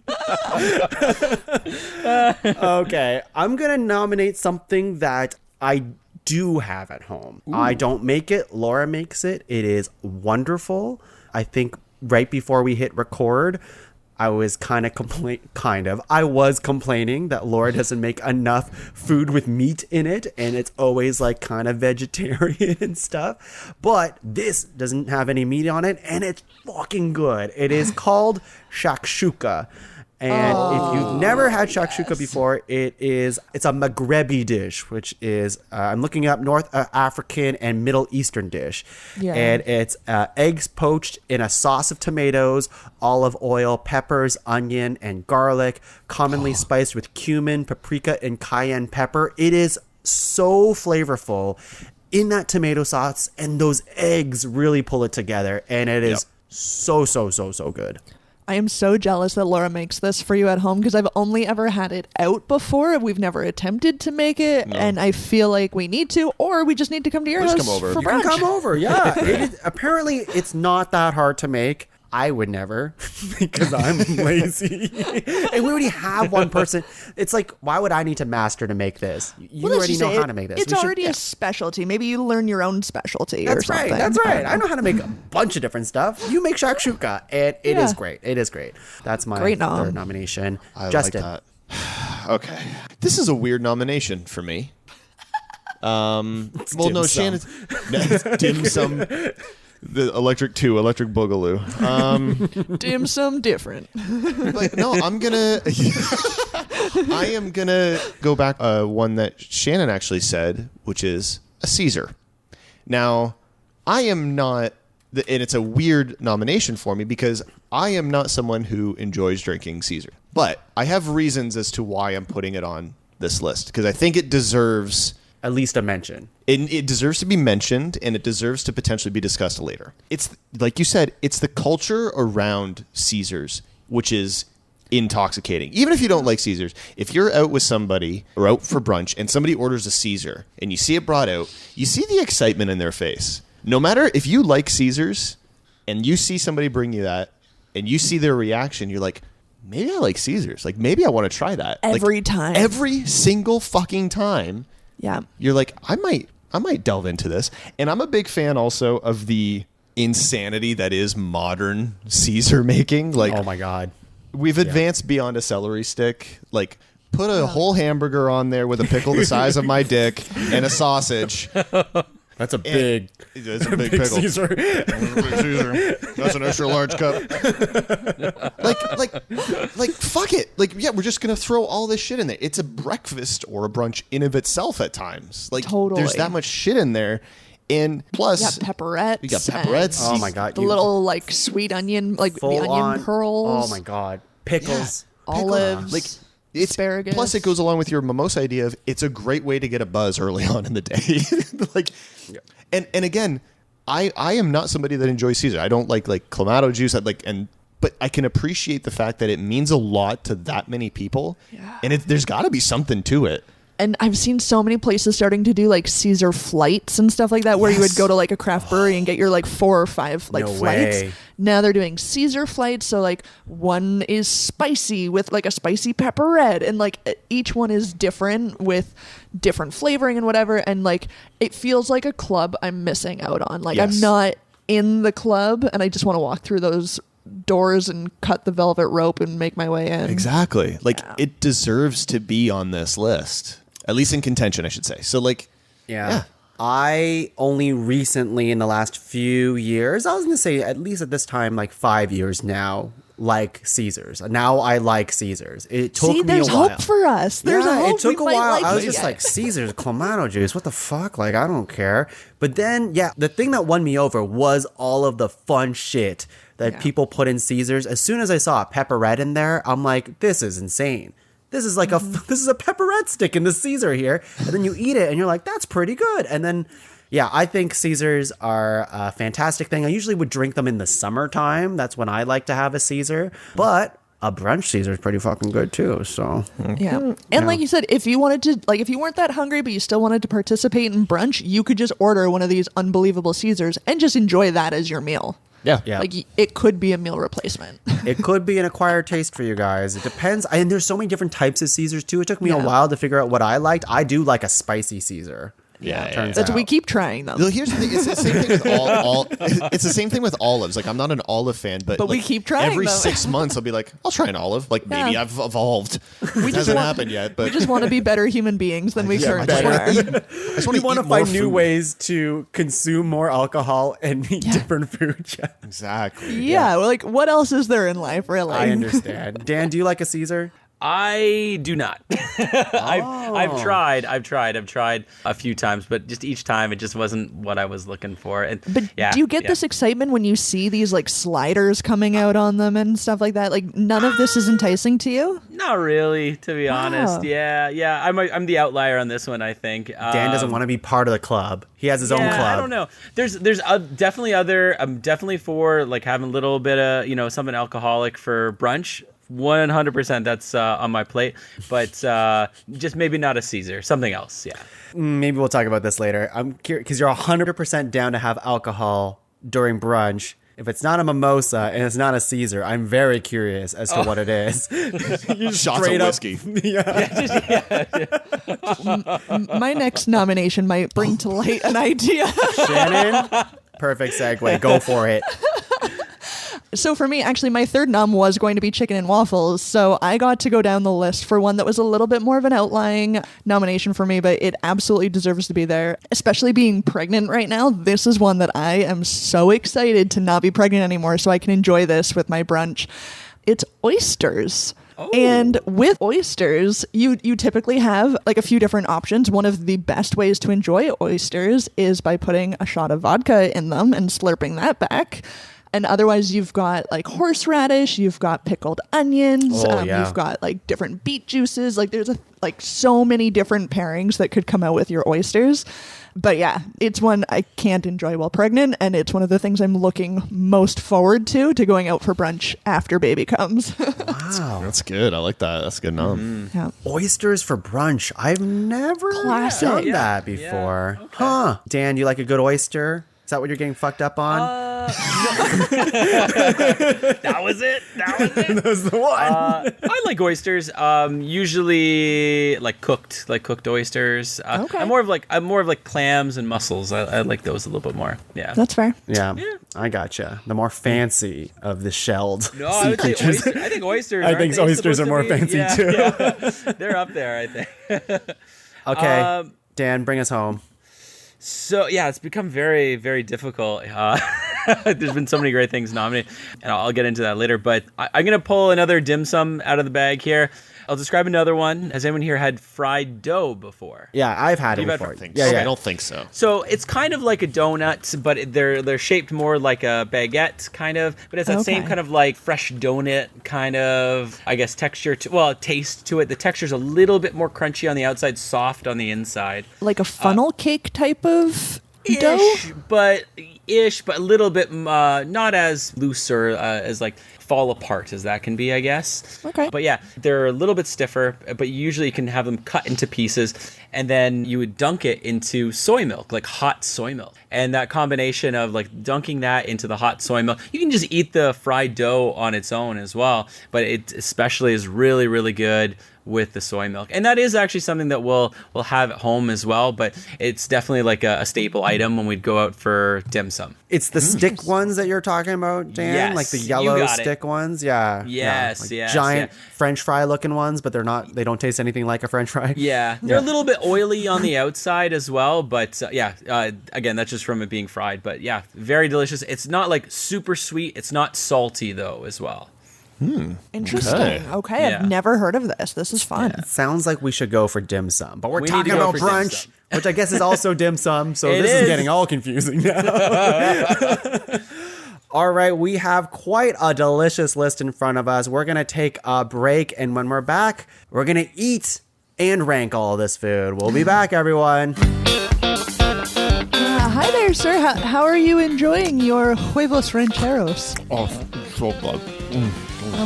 Okay, I'm gonna nominate something that I do have at home. I don't make it. Laura makes it. It is wonderful. I think right before we hit record, I was I was complaining that Laura doesn't make enough food with meat in it, and it's always like kind of vegetarian and stuff. But this doesn't have any meat on it, and it's fucking good. It is called shakshuka. And if you've never had shakshuka before, it's a Maghrebi dish, which is, I'm looking up North African and Middle Eastern dish. Yeah. And it's eggs poached in a sauce of tomatoes, olive oil, peppers, onion, and garlic, commonly spiced with cumin, paprika, and cayenne pepper. It is so flavorful in that tomato sauce, and those eggs really pull it together. And it is so good. I am so jealous that Laura makes this for you at home because I've only ever had it out before. We've never attempted to make it, and I feel like we need to, or we just need to come to your house come over. for You brunch. can come over, yeah. Apparently, it's not that hard to make. I would never because I'm lazy. And we already have one person. It's like, why would I need to master to make this? You already know how to make this. It's already a specialty. Maybe you learn your own specialty or something. That's right. I know how to make a bunch of different stuff. You make shakshuka, and it is great. It is great. That's my third nomination. Justin. Like that. Okay. This is a weird nomination for me. Shannon. Dim sum. The electric boogaloo. Dim sum different. But no, I am gonna go back one that Shannon actually said, which is a Caesar. Now, I am not, and it's a weird nomination for me because I am not someone who enjoys drinking Caesar. But I have reasons as to why I'm putting it on this list because I think it deserves at least a mention. It deserves to be mentioned, and it deserves to potentially be discussed later. It's, like you said, it's the culture around Caesars, which is intoxicating. Even if you don't like Caesars, if you're out with somebody or out for brunch and somebody orders a Caesar and you see it brought out, you see the excitement in their face. No matter if you like Caesars and you see somebody bring you that and you see their reaction, you're like, maybe I like Caesars. Like, maybe I want to try that. Every time. Every single fucking time. Yeah. You're like, I might delve into this. And I'm a big fan also of the insanity that is modern Caesar making. Like, oh my God. We've advanced beyond a celery stick. Like, put a whole hamburger on there with a pickle the size of my dick and a sausage. That's a big pickle. Caesar. That's an extra large cup. like, fuck it. Like, yeah, we're just gonna throw all this shit in there. It's a breakfast or a brunch in of itself at times. Like, totally. There's that much shit in there. And plus, you got pepperettes. You got pepperettes. Oh my God. The little like sweet onion, like the onion pearls. Oh my God. Pickles. Yeah. Olives. Like, asparagus. Plus, it goes along with your mimosa idea of it's a great way to get a buzz early on in the day. Like, and again, I am not somebody that enjoys Caesar. I don't like clamato juice. But I can appreciate the fact that it means a lot to that many people. Yeah. And there's got to be something to it. And I've seen so many places starting to do like Caesar flights and stuff like that, where you would go to like a craft brewery and get your like 4 or 5 like No flights. way. Now they're doing Caesar flights. So like one is spicy with like a spicy pepperette, and like each one is different with different flavoring and whatever. And like it feels like a club I'm missing out on. Like Yes. I'm not in the club and I just want to walk through those doors and cut the velvet rope and make my way in. Exactly. Like it deserves to be on this list. At least in contention, I should say. So like Yeah. I only recently in the last few years, I was going to say at least at this time, like 5 years now, like Caesars. Now I like Caesars. It took See, me there's a while. hope for us. There's a hope. It took we a might while. like I was it just yet. like, Caesar's Clamato juice. What the fuck? Like, I don't care. But then, yeah, the thing that won me over was all of the fun shit that people put in Caesars. As soon as I saw a pepperette in there, I'm like, this is insane. This is like this is a pepperette stick in the Caesar here. And then you eat it and you're like, that's pretty good. And then, yeah, I think Caesars are a fantastic thing. I usually would drink them in the summertime. That's when I like to have a Caesar. But a brunch Caesar is pretty fucking good too. So Yeah. And like you said, if you wanted to, like, if you weren't that hungry, but you still wanted to participate in brunch, you could just order one of these unbelievable Caesars and just enjoy that as your meal. yeah. Like, it could be a meal replacement. it could be an acquired taste for you guys. It depends. And there's so many different types of Caesars too. It took me a Yeah. while to figure out what I liked. I do like a spicy Caesar. Turns That's out. we keep trying them. Well, here's the thing. It's the same thing with all. It's the same thing with olives. Like I'm not an olive fan, but we like, keep trying Every them. 6 months, I'll be like, I'll try an olive. Like maybe Yeah. I've evolved. It hasn't happened yet, but We just want to be better human beings than we currently I are. just We want want to to find more new food. ways to consume more alcohol and eat different food. Exactly. Yeah, well, like, what else is there in life, really? I understand. Dan, do you like a Caesar? I do not. I've tried a few times, but just each time it just wasn't what I was looking for. And But yeah, do you get yeah. this excitement when you see these like sliders coming out on them and stuff like that? Like none of this is enticing to you? Not really, to be honest. Yeah. I'm the outlier on this one, I think. Dan doesn't want to be part of the club. He has his own club. I don't know. There's definitely other. I'm definitely for like having a little bit of something alcoholic for brunch. 100% that's on my plate, but just maybe not a Caesar, something else. Yeah. Maybe we'll talk about this later. I'm curious because you're 100% down to have alcohol during brunch. If it's not a mimosa and it's not a Caesar, I'm very curious as to what it is. Shots of whiskey. My next nomination might bring to light an idea. Shannon, perfect segue. Go for it. So for me, actually, my third nom was going to be chicken and waffles. So I got to go down the list for one that was a little bit more of an outlying nomination for me, but it absolutely deserves to be there. Especially being pregnant right now, this is one that I am so excited to not be pregnant anymore so I can enjoy this with my brunch. It's oysters. And with oysters, you typically have like a few different options. One of the best ways to enjoy oysters is by putting a shot of vodka in them and slurping that back. And otherwise, you've got like horseradish, you've got pickled onions, you've got like different beet juices. Like there's like so many different pairings that could come out with your oysters. But yeah, it's one I can't enjoy while pregnant, and it's one of the things I'm looking most forward to going out for brunch after baby comes. Wow. That's good. I like that. That's a good nom. Yeah. Oysters for brunch. I've never Classic. done that before. okay. Huh. Dan, you like a good oyster? Is that what you're getting fucked up on? That was it. That was the one. I like oysters. Usually like cooked oysters. Okay. I'm more of like clams and mussels. I like those a little bit more. Yeah. That's fair. Yeah, I gotcha. The more fancy of the shelled No, I would say oysters. I think oysters. I think aren't they oysters are supposed more to be? fancy, Yeah, too. yeah. They're up there, I think. Okay, Dan, bring us home. So yeah, it's become very, very difficult. There's been so many great things nominated, and I'll get into that later. But I'm gonna pull another dim sum out of the bag here. I'll describe another one. Has anyone here had fried dough before? Yeah, I've had it You've had before. fried Yeah, I don't think so. So it's kind of like a donut, but they're shaped more like a baguette, kind of. But it's that same Okay. kind of like fresh donut kind of, I guess, texture. Taste to it. The texture's a little bit more crunchy on the outside, soft on the inside. Like a funnel cake type of dough? Ish, but a little bit not as loose or as like fall apart as that can be, I guess. Okay. But yeah, they're a little bit stiffer, but usually you can have them cut into pieces, and then you would dunk it into soy milk, like hot soy milk. And that combination of like dunking that into the hot soy milk, you can just eat the fried dough on its own as well, but it especially is really, really good with the soy milk. And that is actually something that we'll have at home as well, but it's definitely like a staple item when we'd go out for dim sum. It's the stick ones that you're talking about, Dan? Yes, like the you yellow got it. stick ones? Yeah. Yes, Like yes, giant yeah. French fry looking ones, but they don't taste anything like a French fry. Yeah, they're a little bit oily on the outside as well, but again, that's just from it being fried. But yeah, very delicious. It's not like super sweet. It's not salty though as well. Interesting. Okay, Yeah. I've never heard of this. This is fun. Sounds like we should go for dim sum, but we're We need talking to go about for dim brunch, sum. which I guess is also dim sum. So It this is is. getting all confusing now. All right, we have quite a delicious list in front of us. We're gonna take a break, and when we're back, we're gonna eat and rank all this food. We'll be back, everyone. Hi there, sir. How are you enjoying your huevos rancheros? Oh, so good.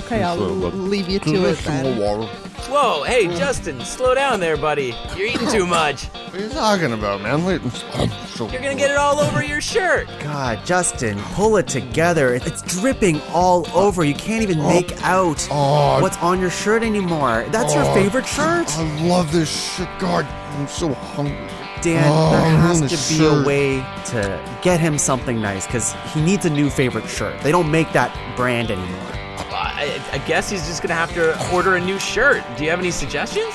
Okay, I'll leave you to it then. Water. Whoa, hey Justin, slow down there, buddy. You're eating too much. What are you talking about, man? Wait, You're gonna get it all over your shirt. God, Justin, pull it together. It's dripping all over. You can't even make out what's on your shirt anymore. That's your favorite shirt? I love this shit. God, I'm so hungry. Dan, there I'm has on to the be a shirt. way to get him something nice because he needs a new favorite shirt. They don't make that brand anymore. I guess he's just gonna have to order a new shirt. Do you have any suggestions?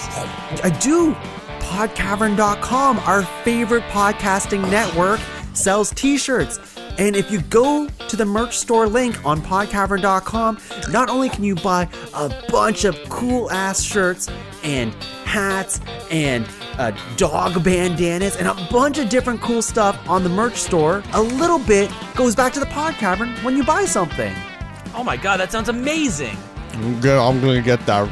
I do. PodCavern.com, our favorite podcasting network, sells t-shirts. And if you go to the merch store link on PodCavern.com, not only can you buy a bunch of cool ass shirts and hats and dog bandanas and a bunch of different cool stuff on the merch store, a little bit goes back to the PodCavern when you buy something. Oh my god, that sounds amazing. I'm gonna get that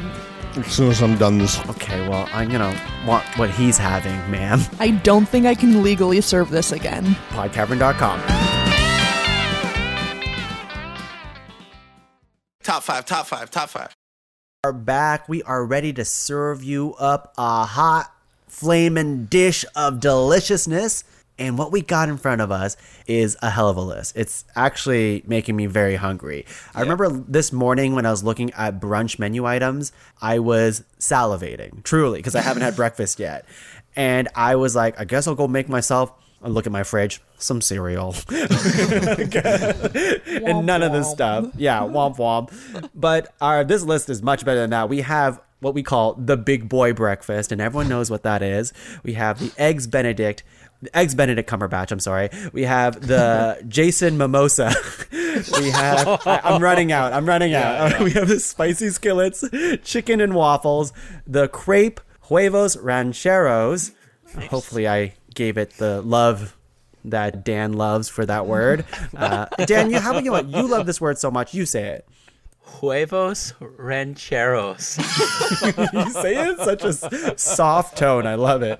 as soon as I'm done this. Okay, well, I'm gonna want what he's having, ma'am. I don't think I can legally serve this again. PodCavern.com. Top five. Are back. We are ready to serve you up a hot flaming dish of deliciousness. And what we got in front of us is a hell of a list. It's actually making me very hungry. I remember this morning when I was looking at brunch menu items, I was salivating, truly, because I haven't had breakfast yet. And I was like, I guess I'll go make myself, I look at my fridge, some cereal. And none of this stuff. Yeah, womp womp. But this list is much better than that. We have what we call the big boy breakfast, and everyone knows what that is. We have the Eggs Benedict Cumberbatch, I'm sorry. We have the Jason Mimosa. We have, I'm running out. We have the spicy skillets, chicken and waffles, the crepe huevos rancheros. Hopefully I gave it the love that Dan loves for that word. Dan, how about you? You love this word so much. You say it. Huevos rancheros. You say it in such a soft tone. I love it.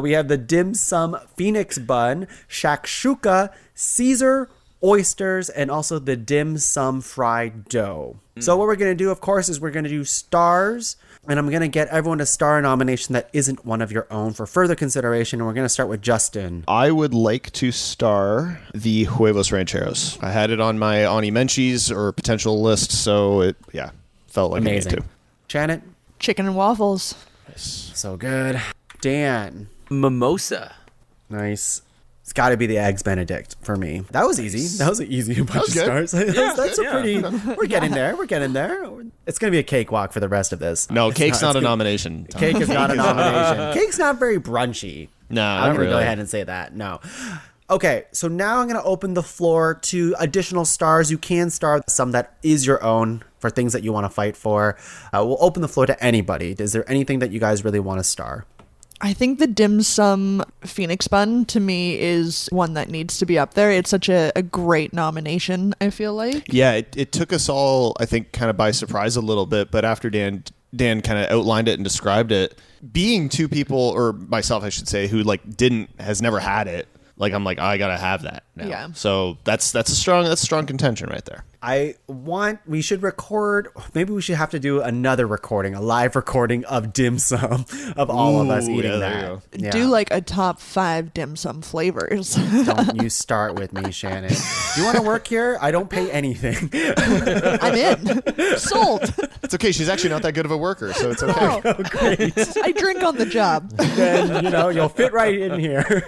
We have the dim sum phoenix bun, shakshuka, Caesar oysters, and also the dim sum fried dough. So what we're going to do, of course, is we're going to do stars, and I'm going to get everyone to star a nomination that isn't one of your own for further consideration, and we're going to start with Justin. I would like to star the Huevos Rancheros. I had it on my Ani Menchie's or potential list, so it, felt like Amazing. I needed to. Janet? Chicken and waffles. So good. Dan? Mimosa. Nice. It's got to be the Eggs Benedict for me. That was easy. That was an easy bunch of good. stars. That's a pretty... We're getting there. It's going to be a cakewalk for the rest of this. No, cake's It's not a gonna- nomination. Tom. Cake is not a nomination. Cake's not very brunchy. No, I'm not going to go really. ahead and say that. No. Okay, so now I'm going to open the floor to additional stars. You can star some that is your own for things that you want to fight for. We'll open the floor to anybody. Is there anything that you guys really want to star? I think the dim sum phoenix bun to me is one that needs to be up there. It's such a great nomination, I feel like. Yeah, it took us all, I think, kind of by surprise a little bit, but after Dan kind of outlined it and described it, being two people, or myself, I should say, who has never had it, Like I'm like, I gotta have that now. Yeah. So that's a strong contention right there. We should record, maybe we should have to do another recording, a live recording of dim sum of all of us Ooh, eating yeah, there you that. go. Yeah. Do like a top 5 dim sum flavors. Don't you start with me, Shannon. Do you want to work here? I don't pay anything. I'm in. Sold. It's okay. She's actually not that good of a worker, so it's okay. Oh, Great. I drink on the job. Then, you'll fit right in here.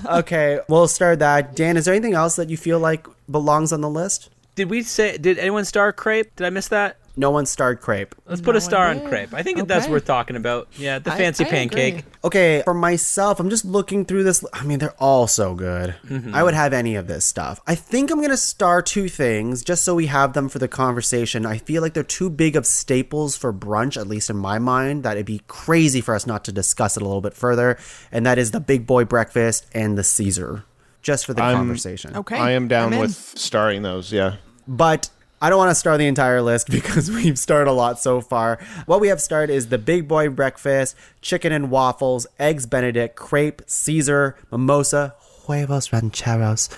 Okay, we'll start that. Dan, is there anything else that you feel like belongs on the list? Did anyone star crepe? Did I miss that? No one starred crepe. Let's put a No star one on did. crepe. I think that's Okay. worth talking about. Yeah, the I- fancy I pancake. agree. Okay, for myself, I'm just looking through this. I mean, they're all so good. Mm-hmm. I would have any of this stuff. I think I'm going to star 2 things just so we have them for the conversation. I feel like they're too big of staples for brunch, at least in my mind, that it'd be crazy for us not to discuss it a little bit further. And that is the Big Boy Breakfast and the Caesar, just for the conversation. Okay. I am down I'm in. with starring those. Yeah. But I don't want to star the entire list because we've starred a lot so far. What we have starred is the Big Boy Breakfast, chicken and waffles, eggs Benedict, crepe, Caesar, mimosa, huevos rancheros. Did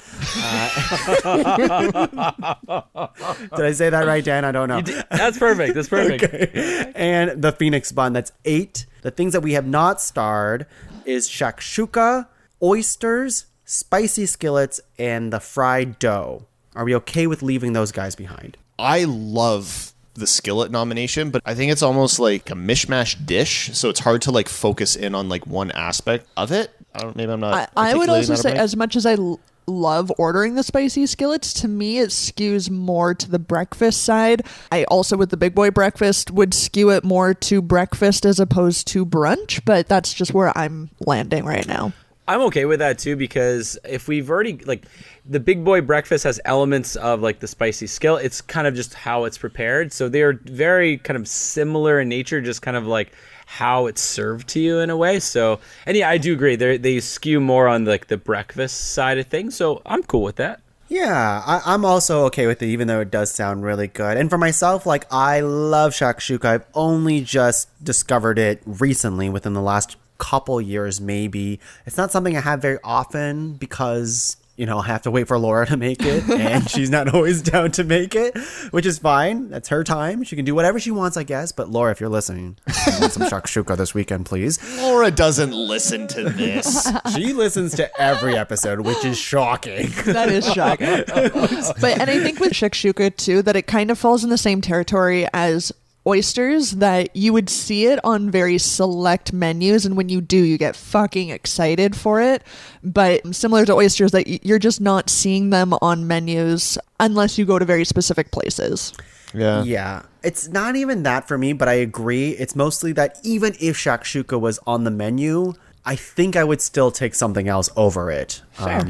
I say that right, Dan? I don't know. That's perfect. That's perfect. And the Phoenix bun. That's 8. The things that we have not starred is shakshuka, oysters, spicy skillets, and the fried dough. Are we okay with leaving those guys behind? I love the skillet nomination, but I think it's almost like a mishmash dish, so it's hard to like focus in on like one aspect of it. Maybe I'm not. I would articulating also that say, right. as much as I love ordering the spicy skillets, to me it skews more to the breakfast side. I also, with the Big Boy Breakfast, would skew it more to breakfast as opposed to brunch, but that's just where I'm landing right now. I'm okay with that too, because if we've already, like, the Big Boy Breakfast has elements of like the spicy skillet. It's kind of just how it's prepared. So they are very kind of similar in nature, just kind of like how it's served to you in a way. So, and yeah, I do agree. They skew more on like the breakfast side of things. So I'm cool with that. Yeah, I'm also okay with it, even though it does sound really good. And for myself, like, I love shakshuka. I've only just discovered it recently, within the last couple years, maybe. It's not something I have very often because, I have to wait for Laura to make it, and she's not always down to make it, which is fine. That's her time. She can do whatever she wants, I guess. But Laura, if you're listening, I want some shakshuka this weekend, please. Laura doesn't listen to this. She listens to every episode, which is shocking. That is shocking. And I think with shakshuka too, that it kind of falls in the same territory as oysters, that you would see it on very select menus, and when you do, you get fucking excited for it. But similar to oysters, that you're just not seeing them on menus unless you go to very specific places. Yeah. Yeah. It's not even that for me, but I agree. It's mostly that even if shakshuka was on the menu, I think I would still take something else over it.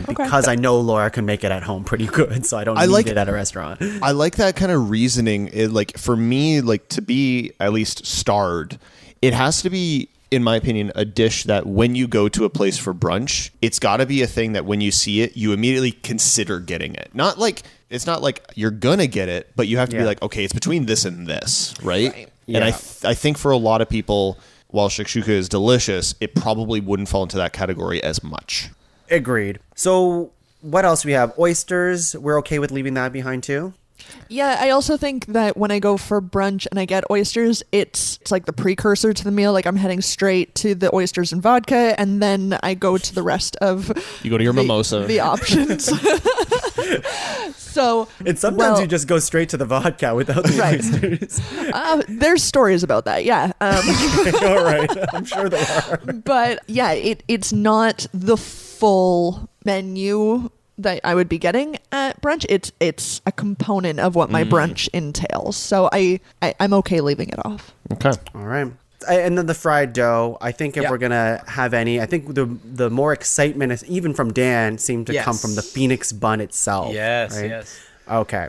Because I know Laura can make it at home pretty good, so I don't need it at a restaurant. I like that kind of reasoning. Like, for me, like, to be at least starred, it has to be, in my opinion, a dish that when you go to a place for brunch, it's got to be a thing that when you see it, you immediately consider getting it. It's not like you're gonna get it, but you have to be like, okay, it's between this and this, right? Yeah. And I think for a lot of people, while shakshuka is delicious, it probably wouldn't fall into that category as much. Agreed. So what else do we have? Oysters. We're okay with leaving that behind too? Yeah, I also think that when I go for brunch and I get oysters, it's like the precursor to the meal. Like, I'm heading straight to the oysters and vodka, and then I go to the rest of You go to your mimosa. the options. So, And sometimes you just go straight to the vodka without the Right. oysters. there's stories about that, yeah. All right. I'm sure they are. But yeah, it's not the full menu that I would be getting at brunch. It's a component of what my brunch entails. So I'm okay leaving it off. Okay. All right. And then the fried dough. I think if we're gonna have any, I think the more excitement, is, even from Dan, seemed to come from the Phoenix bun itself. Yes, right? yes. Okay.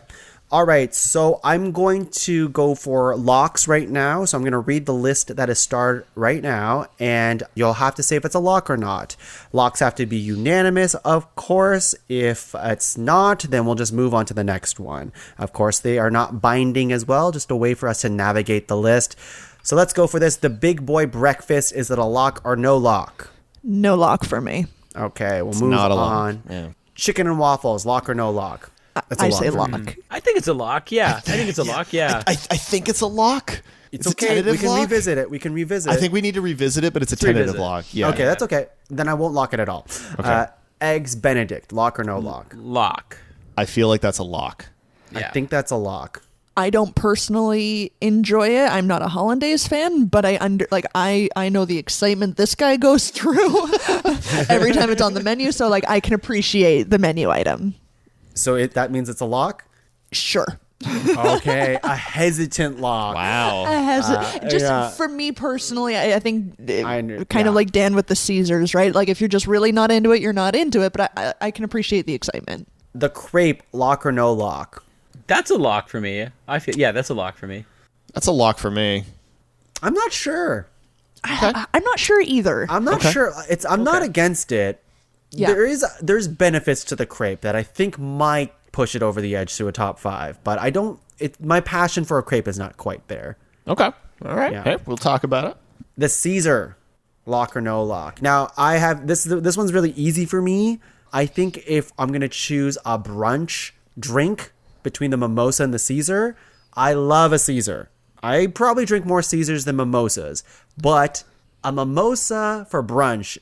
All right. So I'm going to go for locks right now. So I'm going to read the list that is starred right now, and you'll have to say if it's a lock or not. Locks have to be unanimous, of course. If it's not, then we'll just move on to the next one. Of course, they are not binding as well, just a way for us to navigate the list. So let's go for this. The Big Boy Breakfast, is it a lock or no lock? No lock for me. Okay, we'll move not a lock. on. Yeah. Chicken and waffles, lock or no lock? That's a I lock say for me. lock. I think it's a lock. Yeah, I think it's a lock. Yeah. I think it's a lock. It's a okay. tentative We can lock. revisit it. We can revisit I it. think we need to revisit it, but it's a tentative revisit. lock. Yeah. Okay, that's okay. Then I won't lock it at all. Okay. Eggs Benedict, lock or no lock? Lock. I feel like that's a lock. Yeah. I think that's a lock. I don't personally enjoy it. I'm not a hollandaise fan, but I know the excitement this guy goes through every time it's on the menu. So like I can appreciate the menu item. So that means it's a lock? Sure. Okay, a hesitant lock. Wow. For me personally, I think kind yeah. of like Dan with the Caesars, right? Like if you're just really not into it, you're not into it. But I can appreciate the excitement. The crepe, lock or no lock? That's a lock for me. I feel. Yeah, that's a lock for me. That's a lock for me. I'm not sure. I'm not sure either. I'm not sure. I'm not against it. Yeah. There's benefits to the crepe that I think might push it over the edge to a top 5, but I don't. My passion for a crepe is not quite there. Okay. All right. Yeah. Hey, we'll talk about it. The Caesar, lock or no lock? Now I have this one's really easy for me. I think if I'm gonna choose a brunch drink between the mimosa and the Caesar, I love a Caesar. I probably drink more Caesars than mimosas, but a mimosa for brunch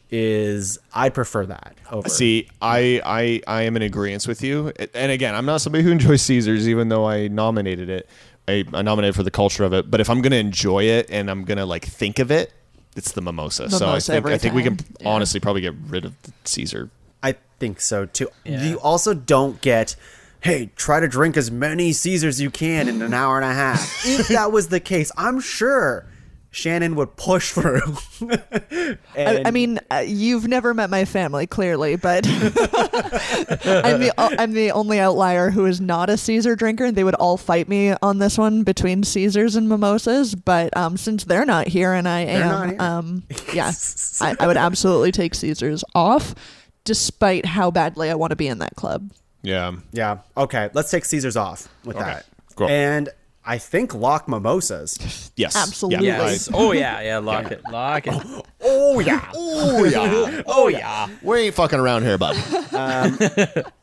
I prefer that over. See, I am in agreement with you. And again, I'm not somebody who enjoys Caesars, even though I nominated it. I nominated for the culture of it. But if I'm going to enjoy it and I'm going to like think of it, it's the mimosa. So I think we can honestly probably get rid of the Caesar. I think so too. Yeah. You also don't get, hey, try to drink as many Caesars you can in an hour and a half. If that was the case, I'm sure Shannon would push through. I mean, you've never met my family, clearly, but I'm the only outlier who is not a Caesar drinker, and they would all fight me on this one between Caesars and mimosas. But since they're not here and I am, yeah, I would absolutely take Caesars off, despite how badly I want to be in that club. Yeah. Yeah. Okay. Let's take Caesars off with that. Cool. And I think lock mimosas. Yes. Absolutely. Yeah. Yes. Oh yeah. Yeah. Lock it. Lock it. Oh yeah. Oh, yeah. Oh yeah. We ain't fucking around here, bud.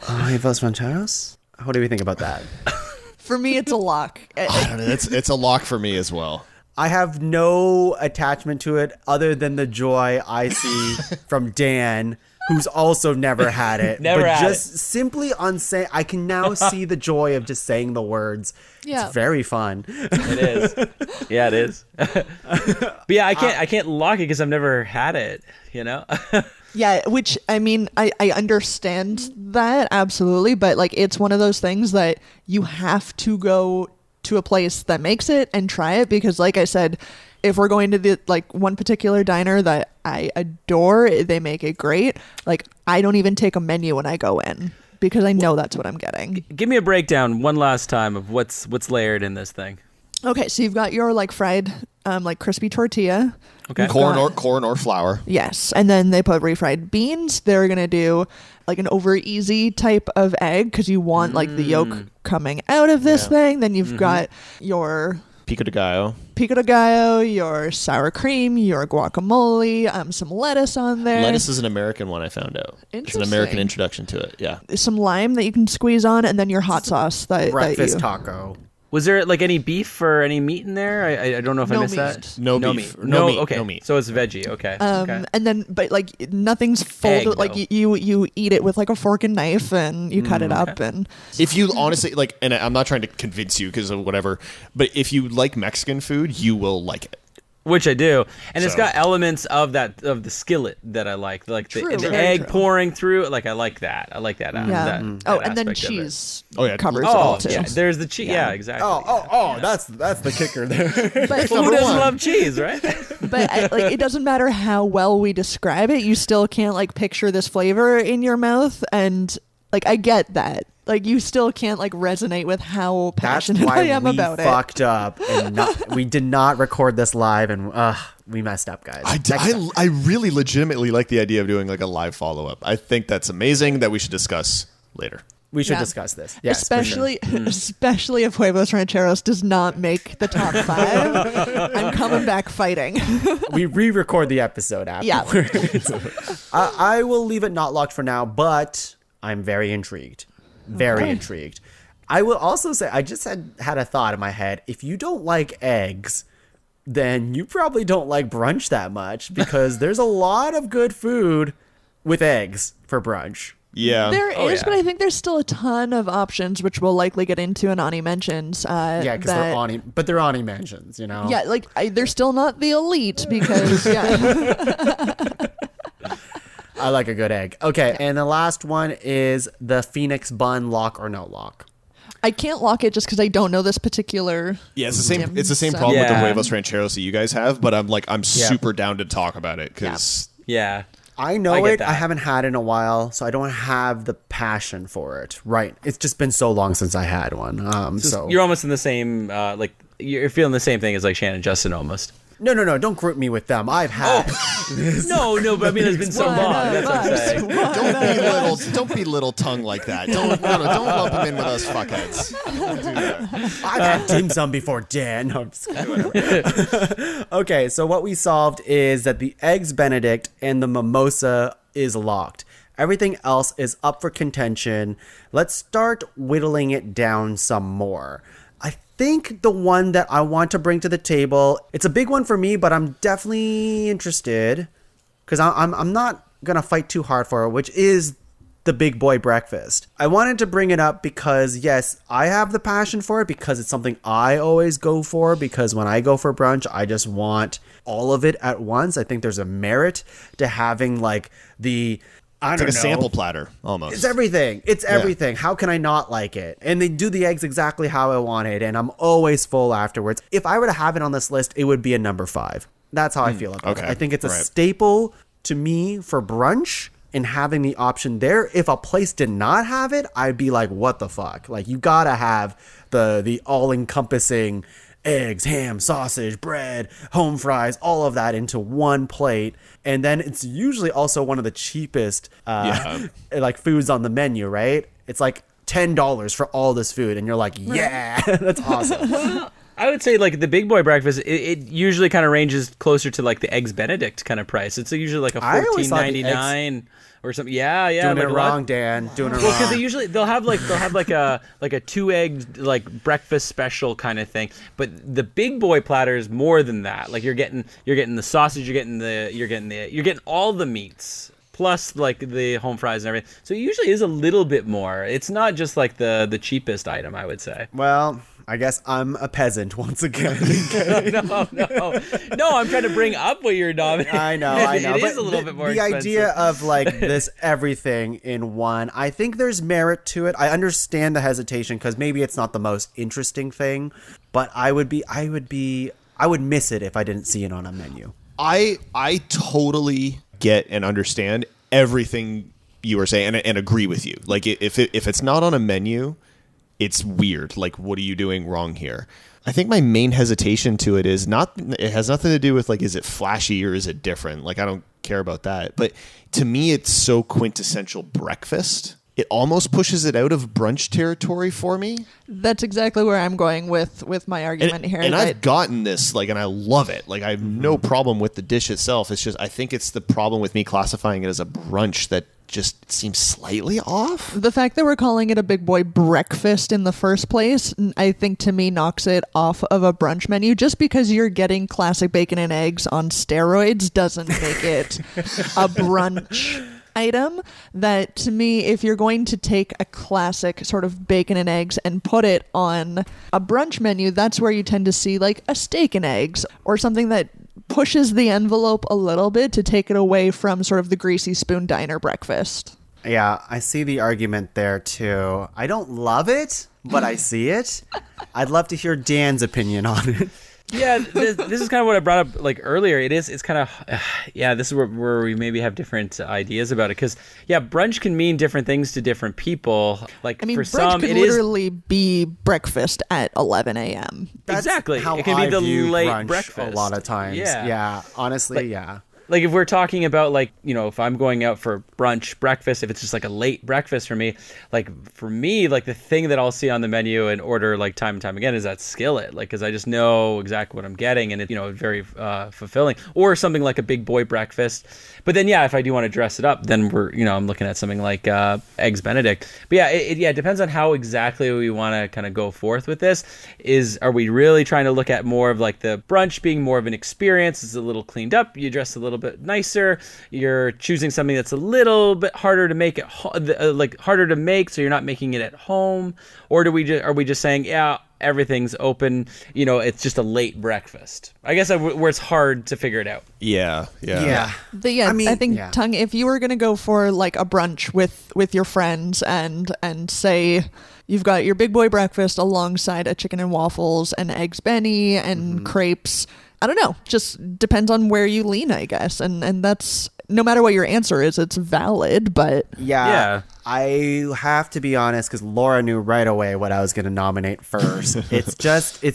Huevos rancheros. What do we think about that? For me, it's a lock. I don't know. It's a lock for me as well. I have no attachment to it other than the joy I see from Dan, who's also never had it. Never but had just simply on saying, I can now see the joy of just saying the words. Yeah. It's very fun. It is. Yeah, it is. But yeah, I can't lock it because I've never had it. You know. Yeah, which, I mean, I understand that, absolutely, but, like, it's one of those things that you have to go to a place that makes it and try it, because, like I said, if we're going to the, like, one particular diner that I adore, they make it great, like, I don't even take a menu when I go in, because I know that's what I'm getting. Give me a breakdown one last time of what's layered in this thing. Okay, so you've got your, like, fried, like, crispy tortilla. Okay. Corn or flour. Yes, and then they put refried beans. They're gonna do like an over easy type of egg because you want like the yolk coming out of this thing. Then you've got your Pico de gallo. pico de gallo, your sour cream, your guacamole, some lettuce on there. Lettuce is an American one, I found out. It's an American introduction to it. Yeah. Some lime that you can squeeze on, and then your hot sauce that Breakfast you... taco. Was there like any beef or any meat in there? I don't know if I No missed meat. that. No beef. No meat. Okay. No meat. So it's veggie. Okay. Okay. And then, but like nothing's folded. Egg, Like though. you eat it with like a fork and knife, and you cut it up. And If you honestly like, and I'm not trying to convince you because of whatever, but if you like Mexican food, you will like it. Which I do, and it's So- got elements of the skillet that I like the True, the very egg true. pouring through it. Like I like that. I like that. yeah. That And then aspect of it. cheese. Oh, yeah. covers it Oh, all too. yeah, there's the cheese. Yeah, exactly. That's the kicker there. But, Who doesn't love cheese, right? but like, it doesn't matter how well we describe it, you still can't like picture this flavor in your mouth, and like I get that. Like you still can't like resonate with how That's passionate why I am we about it. fucked up and we did not record this live, and we messed up, guys. Next time. I really legitimately like the idea of doing like a live follow up. I think that's amazing that we should discuss later. We should Yeah. discuss this. Yes, for sure. Especially if Huevos Rancheros does not make the top 5. I'm coming back fighting. We re-record the episode Yeah. afterwards. I will leave it not locked for now, but I'm very intrigued. Very intrigued. I will also say, I just had a thought in my head. If you don't like eggs, then you probably don't like brunch that much, because there's a lot of good food with eggs for brunch. Yeah. There is, yeah. but I think there's still a ton of options, which we'll likely get into, and Ani mentions. Yeah, because they're Ani mentions, you know? Yeah, like they're still not the elite because, yeah. I like a good egg. Okay, and the last one is the Phoenix bun, lock or no lock. I can't lock it just because I don't know this particular. Yeah, it's the same. Jim, It's the same so- problem with the Yeah. Huevos Rancheros that you guys have, but I'm super down to talk about it because Yeah. I know I get it. that. I haven't had it in a while, so I don't have the passion for it. Right. It's just been so long since I had one. So You're almost in the same, like, you're feeling the same thing as like Shannon and Justin almost. No, don't group me with them. I've had. No, but I mean, it's been so long. That's what I'm saying. don't be little tongue like that. Don't lump them in with us fuckheads. Don't do that. I've had dim sum before, Dan. No, I'm just kidding. Okay, so what we solved is that the Eggs Benedict and the Mimosa is locked. Everything else is up for contention. Let's start whittling it down some more. I think the one that I want to bring to the table, it's a big one for me, but I'm definitely interested because I'm not going to fight too hard for it, which is the big boy breakfast. I wanted to bring it up because, yes, I have the passion for it because it's something I always go for, because when I go for brunch, I just want all of it at once. I think there's a merit to having like the... It's like a sample platter almost. It's everything. It's everything. How can I not like it? And they do the eggs exactly how I want it, and I'm always full afterwards. If I were to have it on this list, it would be a number 5. That's how I feel about it. I think it's a staple to me for brunch, and having the option there. If a place did not have it, I'd be like, what the fuck? Like, you gotta have the all-encompassing eggs, ham, sausage, bread, home fries, all of that into one plate. And then it's usually also one of the cheapest like foods on the menu, right? It's like $10 for all this food, and you're like, yeah, that's awesome. I would say like the big boy breakfast, it usually kind of ranges closer to like the Eggs Benedict kind of price. It's usually like a $14.99 or something. Yeah. Doing like it wrong, Dan. Doing it Well, because wrong. they'll have like a 2 egg like breakfast special kind of thing. But the big boy platter is more than that. Like you're getting the sausage, you're getting all the meats plus like the home fries and everything. So it usually is a little bit more. It's not just like the cheapest item, I would say. Well, I guess I'm a peasant once again. No, I'm trying to bring up what you're nominating. I know. It But is a little bit more the expensive. idea of like this everything in one, I think there's merit to it. I understand the hesitation because maybe it's not the most interesting thing, but I would miss it if I didn't see it on a menu. I totally get and understand everything you were saying and agree with you. Like if it's not on a menu, it's weird. Like, what are you doing wrong here? I think my main hesitation to it has nothing to do with like, is it flashy or is it different? Like, I don't care about that. But to me, it's so quintessential breakfast. It almost pushes it out of brunch territory for me. That's exactly where I'm going with my argument here. And I've gotten this, like, and I love it. Like, I have no problem with the dish itself. It's just, I think it's the problem with me classifying it as a brunch that just seems slightly off. The fact that we're calling it a big boy breakfast in the first place, I think to me knocks it off of a brunch menu. Just because you're getting classic bacon and eggs on steroids doesn't make it a brunch item. That to me, if you're going to take a classic sort of bacon and eggs and put it on a brunch menu, that's where you tend to see like a steak and eggs or something that pushes the envelope a little bit to take it away from sort of the greasy spoon diner breakfast. Yeah, I see the argument there too. I don't love it, but I see it. I'd love to hear Dan's opinion on it. Yeah, this is kind of what I brought up like earlier. It's kind of, this is where we maybe have different ideas about it. Because, brunch can mean different things to different people. Like, I mean, for brunch some, could it is... literally be breakfast at 11 a.m. That's Exactly. how It can be I the view late brunch breakfast. a lot of times. Yeah. Honestly, yeah. like if we're talking about like, if I'm going out for brunch, breakfast, if it's just like a late breakfast for me, like the thing that I'll see on the menu and order like time and time again is that skillet, like, cause I just know exactly what I'm getting and very fulfilling. Or something like a big boy breakfast. But then, if I do want to dress it up, then I'm looking at something like Eggs Benedict. But it depends on how exactly we want to kind of go forth with this. Are we really trying to look at more of like the brunch being more of an experience? It's a little cleaned up. You dress a little bit nicer. You're choosing something that's a little bit harder to make harder to make, so you're not making it at home. Or are we just saying, everything's open, it's just a late breakfast? I guess where it's hard to figure it out. Yeah. I think Tuong, if you were gonna go for like a brunch with your friends and say you've got your big boy breakfast alongside a chicken and waffles and eggs benny and crepes, I don't know, just depends on where you lean, I guess, and that's, no matter what your answer is, it's valid. But yeah. I have to be honest, because Laura knew right away what I was going to nominate first. It's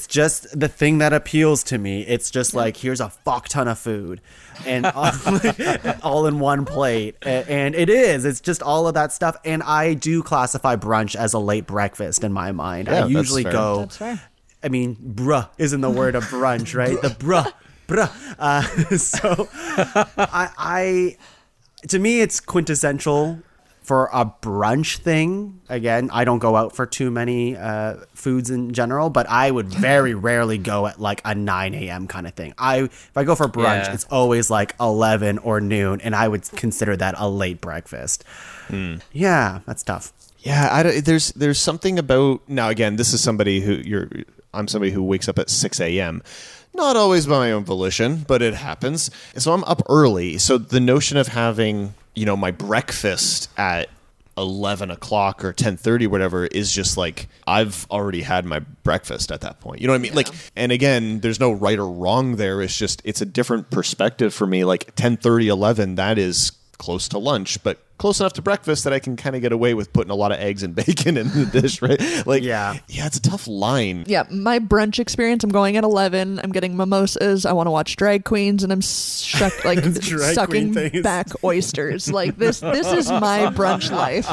just the thing that appeals to me. It's just like, here's a fuck ton of food and all in one plate. And it's just all of that stuff. And I do classify brunch as a late breakfast in my mind. I usually go, that's fair. I mean, bruh isn't the word of brunch, right? The bruh. So I to me, it's quintessential for a brunch thing. Again, I don't go out for too many foods in general, but I would very rarely go at like a 9 a.m. kind of thing. If I go for brunch, it's always like 11 or noon, and I would consider that a late breakfast. Yeah, that's tough. Yeah, there's something about, now again, this is I'm somebody who wakes up at 6 a.m. Not always by my own volition, but it happens. So I'm up early. So the notion of having, my breakfast at 11 o'clock or 10:30, whatever, is just like, I've already had my breakfast at that point. You know what I mean? Yeah. Like, and again, there's no right or wrong there. It's just, it's a different perspective for me. Like 10:30, 11, that is close to lunch, but close enough to breakfast that I can kind of get away with putting a lot of eggs and bacon in the dish, right? Like, yeah, it's a tough line. Yeah, my brunch experience, I'm going at 11. I'm getting mimosas. I want to watch drag queens, and I'm sucking back oysters. Like this is my brunch life.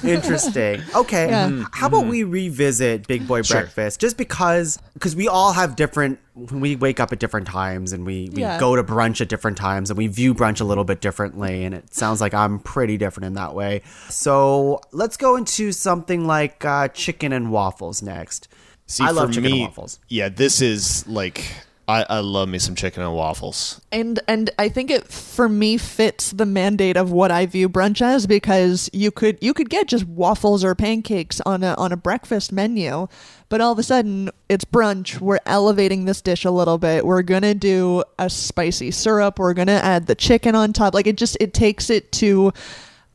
Interesting. Okay, how about we revisit Big Boy Breakfast? Just because we all have different. We wake up at different times, and we go to brunch at different times, and we view brunch a little bit differently. And it sounds like I'm pretty different in that way. So let's go into something like chicken and waffles next. See, I love chicken and waffles. Yeah, this is like, I love me some chicken and waffles. And I think it, for me, fits the mandate of what I view brunch as, because you could get just waffles or pancakes on a breakfast menu, but all of a sudden it's brunch. We're elevating this dish a little bit. We're gonna do a spicy syrup. We're gonna add the chicken on top. Like it takes it to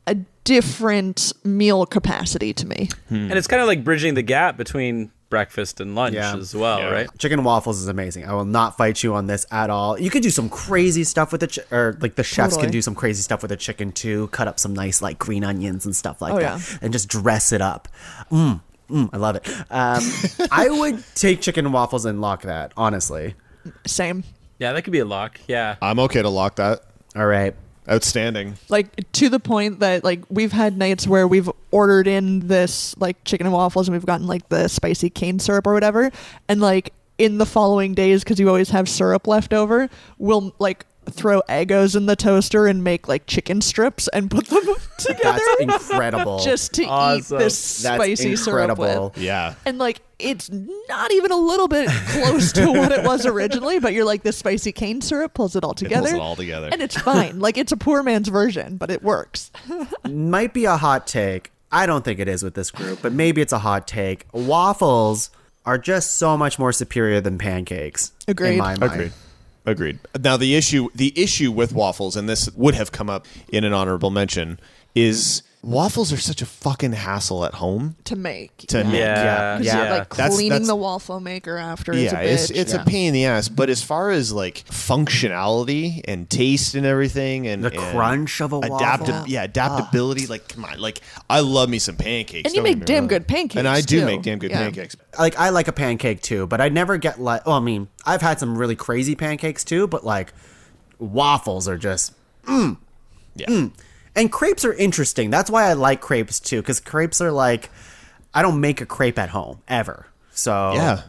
a different meal capacity to me. And it's kind of like bridging the gap between breakfast and lunch as well, right? Chicken and waffles is amazing. I will not fight you on this at all. You could do some crazy stuff with it, or like the chefs can do some crazy stuff with the chicken too. Cut up some nice like green onions and stuff like that, and just dress it up. I love it. I would take chicken and waffles and lock that, honestly. Same. Yeah, that could be a lock. Yeah, I'm okay to lock that. All right. Outstanding. Like, to the point that like we've had nights where we've ordered in this like chicken and waffles, and we've gotten like the spicy cane syrup or whatever, and like in the following days, because you always have syrup left over, we'll like throw Eggos in the toaster and make like chicken strips and put them together. That's incredible. Just to eat this spicy syrup with. Yeah. And like, it's not even a little bit close to what it was originally, but you're like, the spicy cane syrup pulls it all together. It pulls it all together. And it's fine. Like, it's a poor man's version, but it works. Might be a hot take. I don't think it is with this group, but maybe it's a hot take. Waffles are just so much more superior than pancakes. Agreed. In my mind. Agreed. Now, the issue with waffles, and this would have come up in an honorable mention, is waffles are such a fucking hassle at home to make. Yeah. Like cleaning the waffle maker after is a bitch. It's a pain in the ass. But as far as like functionality and taste and everything, and the crunch of a waffle, adaptability. Like, come on, like I love me some pancakes, and you make damn good pancakes. And I do too. make damn good pancakes. Like, I like a pancake too, but I never get like. Well, I mean, I've had some really crazy pancakes too, but like waffles are just Yeah. And crepes are interesting. That's why I like crepes too, because crepes are like, I don't make a crepe at home ever. So yeah.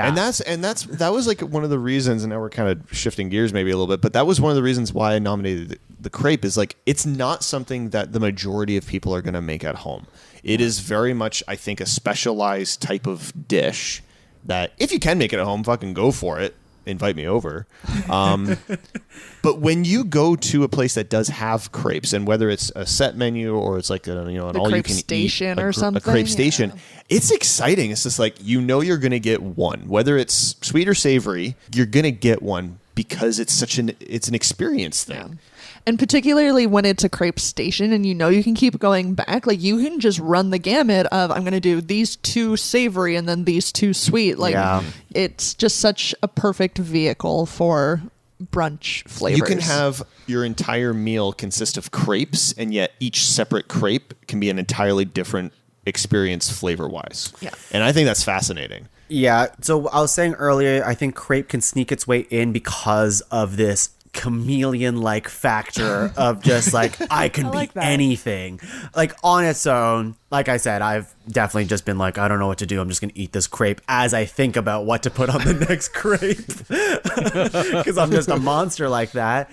And that was like one of the reasons, and now we're kind of shifting gears maybe a little bit, but that was one of the reasons why I nominated the crepe is like, it's not something that the majority of people are going to make at home. It is very much, I think, a specialized type of dish that if you can make it at home, fucking go for it. Invite me over. But when you go to a place that does have crepes, and whether it's a set menu or it's like an all you can station eat or something, a crepe station, it's exciting. It's just like, you're going to get one, whether it's sweet or savory, you're going to get one because it's it's an experience thing. Yeah. And particularly when it's a crepe station and you can keep going back, like you can just run the gamut of, I'm going to do these 2 savory and then these 2 sweet. Like it's just such a perfect vehicle for brunch flavors. You can have your entire meal consist of crepes, and yet each separate crepe can be an entirely different experience flavor-wise. Yeah. And I think that's fascinating. Yeah. So I was saying earlier, I think crepe can sneak its way in because of this chameleon-like factor of just like, I can be anything. Like on its own, like I said, I've definitely just been like, I don't know what to do. I'm just going to eat this crepe as I think about what to put on the next crepe. Because I'm just a monster like that.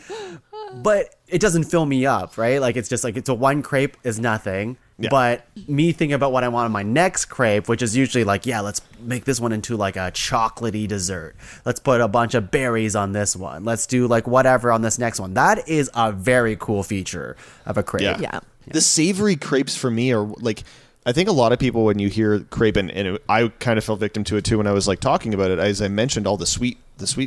But it doesn't fill me up, right? Like it's just like, it's a one crepe is nothing. Yeah. But me thinking about what I want on my next crepe, which is usually like, let's make this one into like a chocolatey dessert. Let's put a bunch of berries on this one. Let's do like whatever on this next one. That is a very cool feature of a crepe. Yeah. The savory crepes for me are like, I think a lot of people, when you hear crepe, and I kind of fell victim to it too when I was like talking about it, as I mentioned all the sweet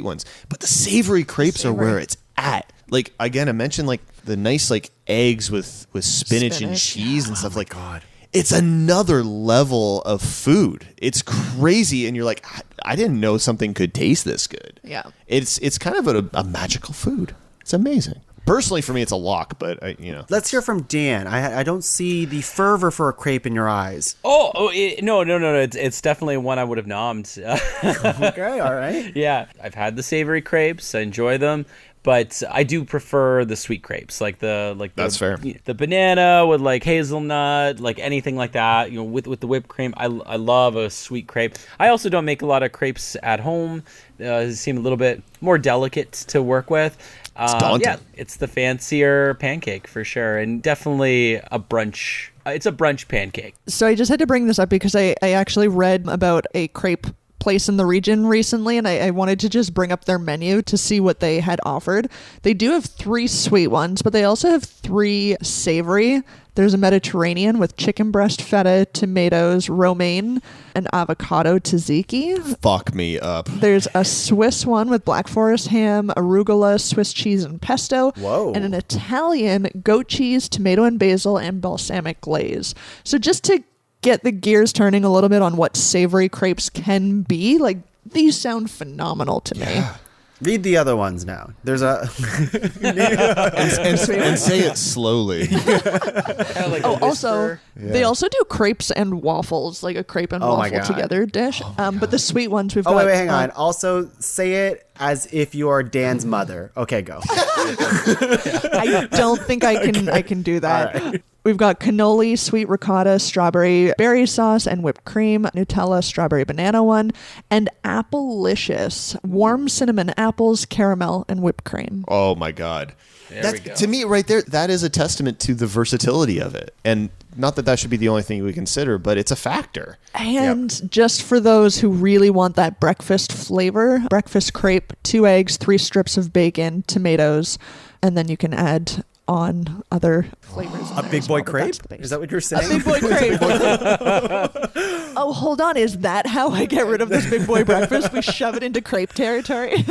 ones, but the savory crepes are where it's at. Like, again, I mentioned like the nice like eggs with spinach and cheese and stuff. God, it's another level of food. It's crazy, and you're like, I didn't know something could taste this good. Yeah, it's kind of a magical food. It's amazing. Personally, for me, it's a lock, but Let's hear from Dan. I don't see the fervor for a crepe in your eyes. No. It's definitely one I would have nommed. Okay, all right. Yeah, I've had the savory crepes. I enjoy them. But I do prefer the sweet crepes, that's fair. The banana with like hazelnut, like anything like that. With the whipped cream, I love a sweet crepe. I also don't make a lot of crepes at home. They seem a little bit more delicate to work with. It's daunting. Yeah, it's the fancier pancake for sure, and definitely a brunch. It's a brunch pancake. So I just had to bring this up because I actually read about a crepe place in the region recently, and I wanted to just bring up their menu to see what they had offered. They do have 3 sweet ones, but they also have 3 savory. There's a Mediterranean with chicken breast, feta, tomatoes, romaine, and avocado tzatziki. Fuck me up. There's a Swiss one with black forest ham, arugula, Swiss cheese, and pesto. Whoa. And an Italian goat cheese, tomato and basil, and balsamic glaze. So just to get the gears turning a little bit on what savory crepes can be, like, these sound phenomenal to me. Read the other ones now. There's a and say it slowly. Also, they also do crepes and waffles, like a crepe and waffle together dish. But the sweet ones we've got. Wait, hang on. Also, say it as if you are Dan's mother. Okay, go. I don't think I can do that. Right. We've got cannoli, sweet ricotta, strawberry berry sauce, and whipped cream, Nutella, strawberry banana one, and Applicious, warm cinnamon apples, caramel, and whipped cream. Oh my God. To me, right there, that is a testament to the versatility of it. And not that should be the only thing we consider, but it's a factor. And just for those who really want that breakfast flavor, breakfast crepe, 2 eggs, 3 strips of bacon, tomatoes, and then you can add on other flavors. A big boy crepe? Is that what you're saying? A big boy crepe. Oh, hold on. Is that how I get rid of this big boy breakfast? We shove it into crepe territory?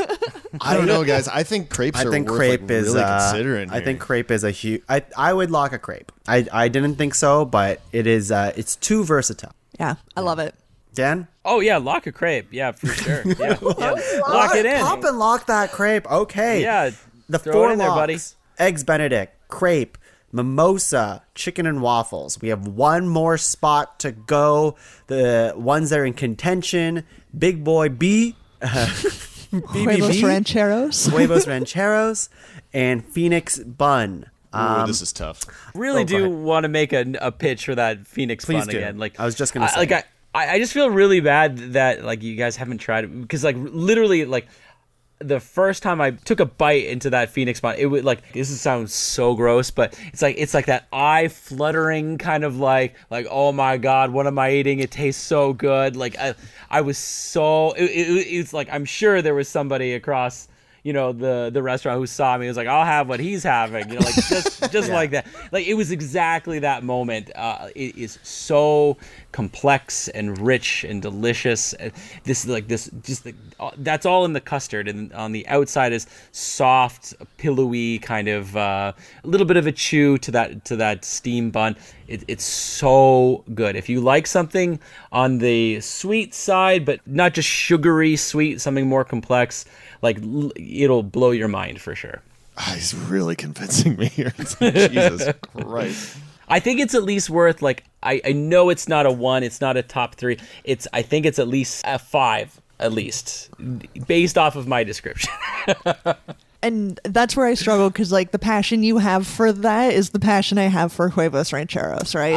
I don't know, guys. I think crepes are worth really considering. I think crepe is a huge... I would lock a crepe. I didn't think so, but it is. It's too versatile. Yeah, I love it. Dan? Oh, yeah, lock a crepe. Yeah, for sure. Yeah. Lock it in. Pop and lock that crepe. Okay. Yeah, the throw 4 it in there, locks. buddy. Eggs Benedict, crepe, mimosa, chicken and waffles. We have one more spot to go. The ones that are in contention, Big Boy B, Huevos rancheros. Huevos rancheros, and Phoenix bun. Ooh, this is tough. Really go do ahead. want to make a pitch for that Phoenix Please bun do. again. Like I was just gonna say. I just feel really bad that like you guys haven't tried it because like literally like the first time I took a bite into that Phoenix bun, it would like sounds so gross, but it's like that eye fluttering kind of like oh my god, what am I eating? It tastes so good. Like I was so it's like I'm sure there was somebody across the restaurant who saw me was like, I'll have what he's having, like just like that. Like it was exactly that moment. It is so complex and rich and delicious. That's all in the custard, and on the outside is soft, pillowy kind of a little bit of a chew to that steam bun. It's so good. If you like something on the sweet side, but not just sugary sweet, something more complex, like it'll blow your mind for sure. He's really convincing me here. Jesus Christ. I think it's at least worth like I know it's not a 1, it's not a top 3. I think it's at least a 5 at least based off of my description. And that's where I struggle because, like, the passion you have for that is the passion I have for Huevos Rancheros, right?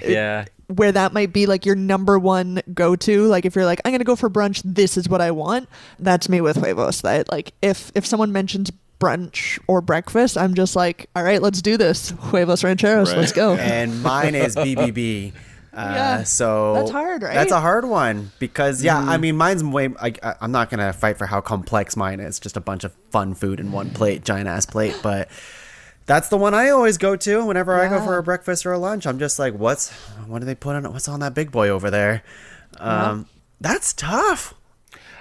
Yeah. Where that might be, like, your number one go-to. Like, if you're like, I'm going to go for brunch, this is what I want. That's me with Huevos. That, like, if someone mentions brunch or breakfast, I'm just like, all right, let's do this. Huevos Rancheros, let's go. And mine is BBB. Yeah, so that's hard, right? That's a hard one because I mean, mine's way. I'm not gonna fight for how complex mine is. Just a bunch of fun food in one plate, giant ass plate. But that's the one I always go to whenever I go for a breakfast or a lunch. I'm just like, what do they put on it? What's on that big boy over there? That's tough.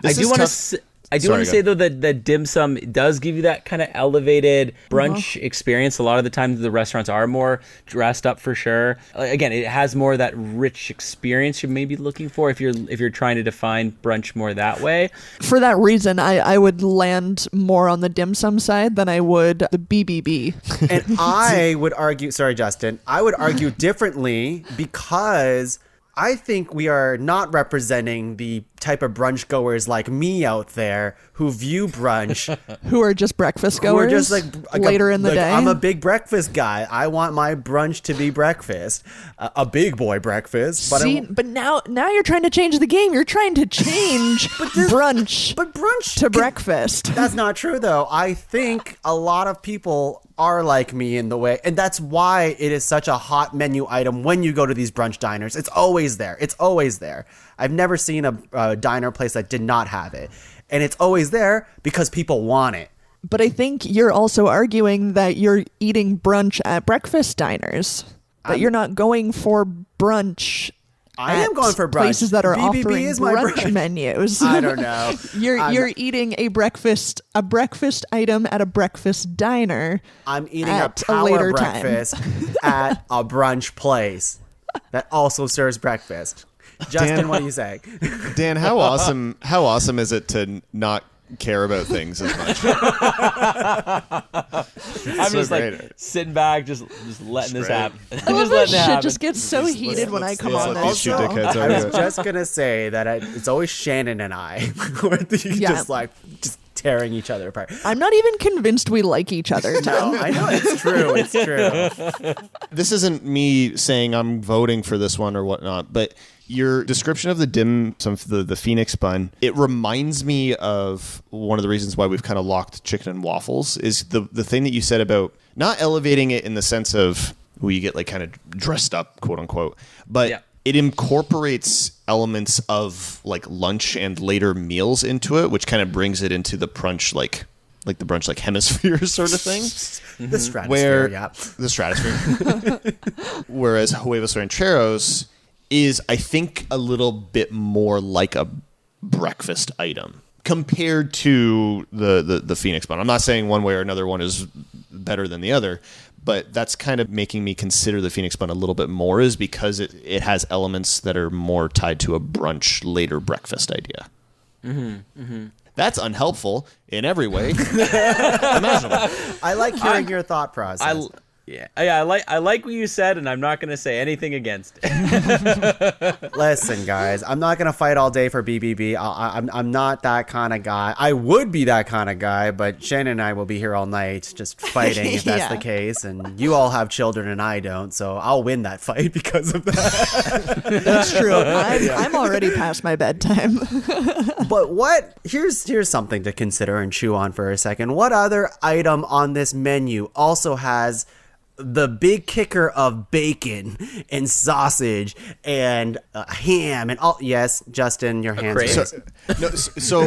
I do want to say though that dim sum does give you that kind of elevated brunch experience. A lot of the times the restaurants are more dressed up for sure. Again, it has more of that rich experience you may be looking for if you're trying to define brunch more that way. For that reason, I would land more on the dim sum side than I would the BBB. And I would argue, sorry, Justin, I would argue differently because I think we are not representing the type of brunch goers like me out there who view brunch who are just breakfast goers. Who are just like later in the day. I'm a big breakfast guy. I want my brunch to be breakfast, a big boy breakfast. But but now you're trying to change the game. You're trying to change brunch to breakfast. That's not true though. I think a lot of people are like me in the way, and that's why it is such a hot menu item when you go to these brunch diners. It's always there. It's always there. I've never seen a diner place that did not have it. And it's always there because people want it. But I think you're also arguing that you're eating brunch at breakfast diners. That you're not going for brunch. I am going for brunch. Places that are BBB offering is my brunch menus. I don't know. You're eating a breakfast item at a breakfast diner. I'm eating at a power later breakfast at a brunch place that also serves breakfast. Justin, what do you say? Dan, how awesome is it to not care about things as much? I'm just like sitting back, just letting this happen. I love that shit just gets so heated when I come on this show. I was just gonna say that it's always Shannon and I who are just tearing each other apart. I'm not even convinced we like each other. No, I know it's true. It's true. This isn't me saying I'm voting for this one or whatnot, but your description of the dim sum, the Phoenix bun, it reminds me of one of the reasons why we've kind of locked chicken and waffles is the thing that you said about not elevating it in the sense of where you get like kind of dressed up, quote unquote, but it incorporates elements of like lunch and later meals into it, which kind of brings it into the brunch like the brunch like hemisphere sort of thing. The stratosphere, the stratosphere. Whereas Huevos Rancheros is, I think, a little bit more like a breakfast item compared to the Phoenix bun. I'm not saying one way or another one is better than the other, but that's kind of making me consider the Phoenix bun a little bit more is because it has elements that are more tied to a brunch later breakfast idea. Mm-hmm, mm-hmm. That's unhelpful in every way imaginable. I like hearing your thought process. Yeah, I like what you said, and I'm not going to say anything against it. Listen, guys, I'm not gonna fight all day for BBB. I'm not that kind of guy. I would be that kind of guy, but Shannon and I will be here all night just fighting if that's Yeah. the case. And you all have children and I don't, so I'll win that fight because of that. That's true. I'm already past my bedtime. But here's something to consider and chew on for a second. What other item on this menu also has the big kicker of bacon and sausage and ham and all? Yes, Justin, your hands crepe? raised. So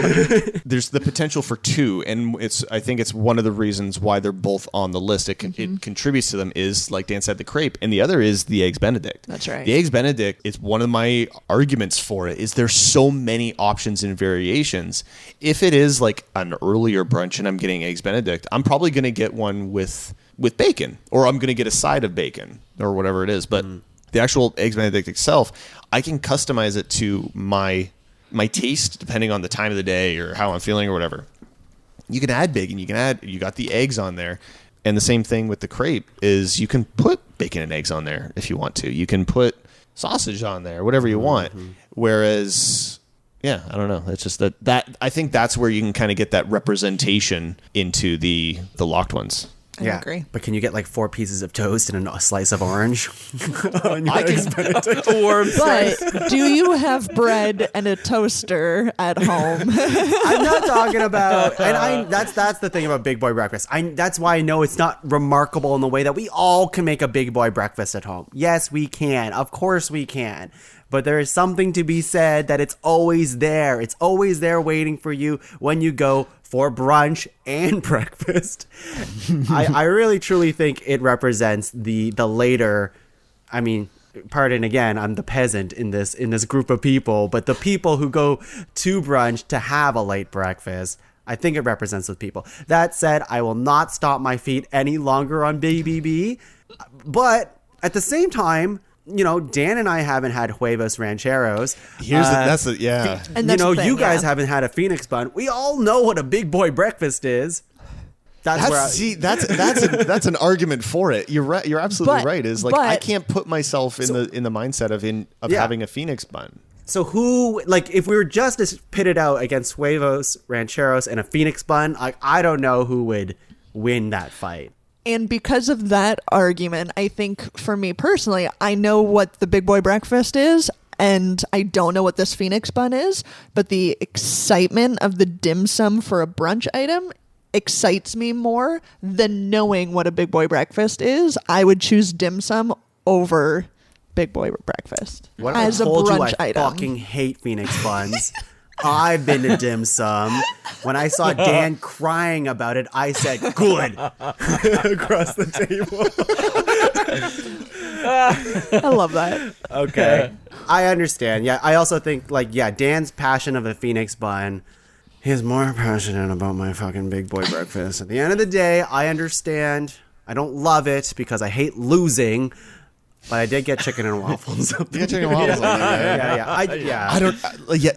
there's the potential for two, and I think it's one of the reasons why they're both on the list. It contributes to them is, like Dan said, the crepe, and the other is the eggs Benedict. That's right. The eggs Benedict is one of my arguments for it. Is there's so many options and variations. If it is like an earlier brunch and I'm getting eggs Benedict, I'm probably going to get one with bacon, or I'm going to get a side of bacon or whatever it is. But the actual eggs Benedict itself, I can customize it to my taste depending on the time of the day or how I'm feeling or whatever. You can add bacon, you got the eggs on there. And the same thing with the crepe is you can put bacon and eggs on there if you want to. You can put sausage on there, whatever you want. Whereas, yeah, I don't know. It's just that I think that's where you can kind of get that representation into the locked ones. I agree. But can you get like 4 pieces of toast and a slice of orange? I can, Warm But do you have bread and a toaster at home? I'm not talking about, and that's the thing about big boy breakfast. That's why I know it's not remarkable in the way that we all can make a big boy breakfast at home. Yes, we can. Of course we can. But there is something to be said that it's always there. It's always there waiting for you when you go for brunch and breakfast. I really truly think it represents the later, I mean, pardon again, I'm the peasant in this group of people, but the people who go to brunch to have a late breakfast, I think it represents those people. That said, I will not stop my feet any longer on BBB, but at the same time, you know, Dan and I haven't had huevos rancheros. yeah. And You that's know, the thing, you guys yeah. haven't had a Phoenix bun. We all know what a big boy breakfast is. That's an argument for it. You're right. You're absolutely But- right. Is like but- I can't put myself in the mindset of Yeah. having a Phoenix bun. So who, like, if we were just as pitted out against huevos rancheros and a Phoenix bun, I don't know who would win that fight. And because of that argument, I think for me personally, I know what the big boy breakfast is, and I don't know what this Phoenix bun is, but the excitement of the dim sum for a brunch item excites me more than knowing what a big boy breakfast is. I would choose dim sum over big boy breakfast What as I a told you brunch I item. fucking hate Phoenix buns. I've been to dim sum. When I saw Dan crying about it, I said, good, across the table. I love that. Okay. I understand. Yeah, I also think, like, yeah, Dan's passion of a Phoenix bun, he's more passionate about my fucking big boy breakfast. At the end of the day, I understand. I don't love it because I hate losing, but I did get chicken and waffles. I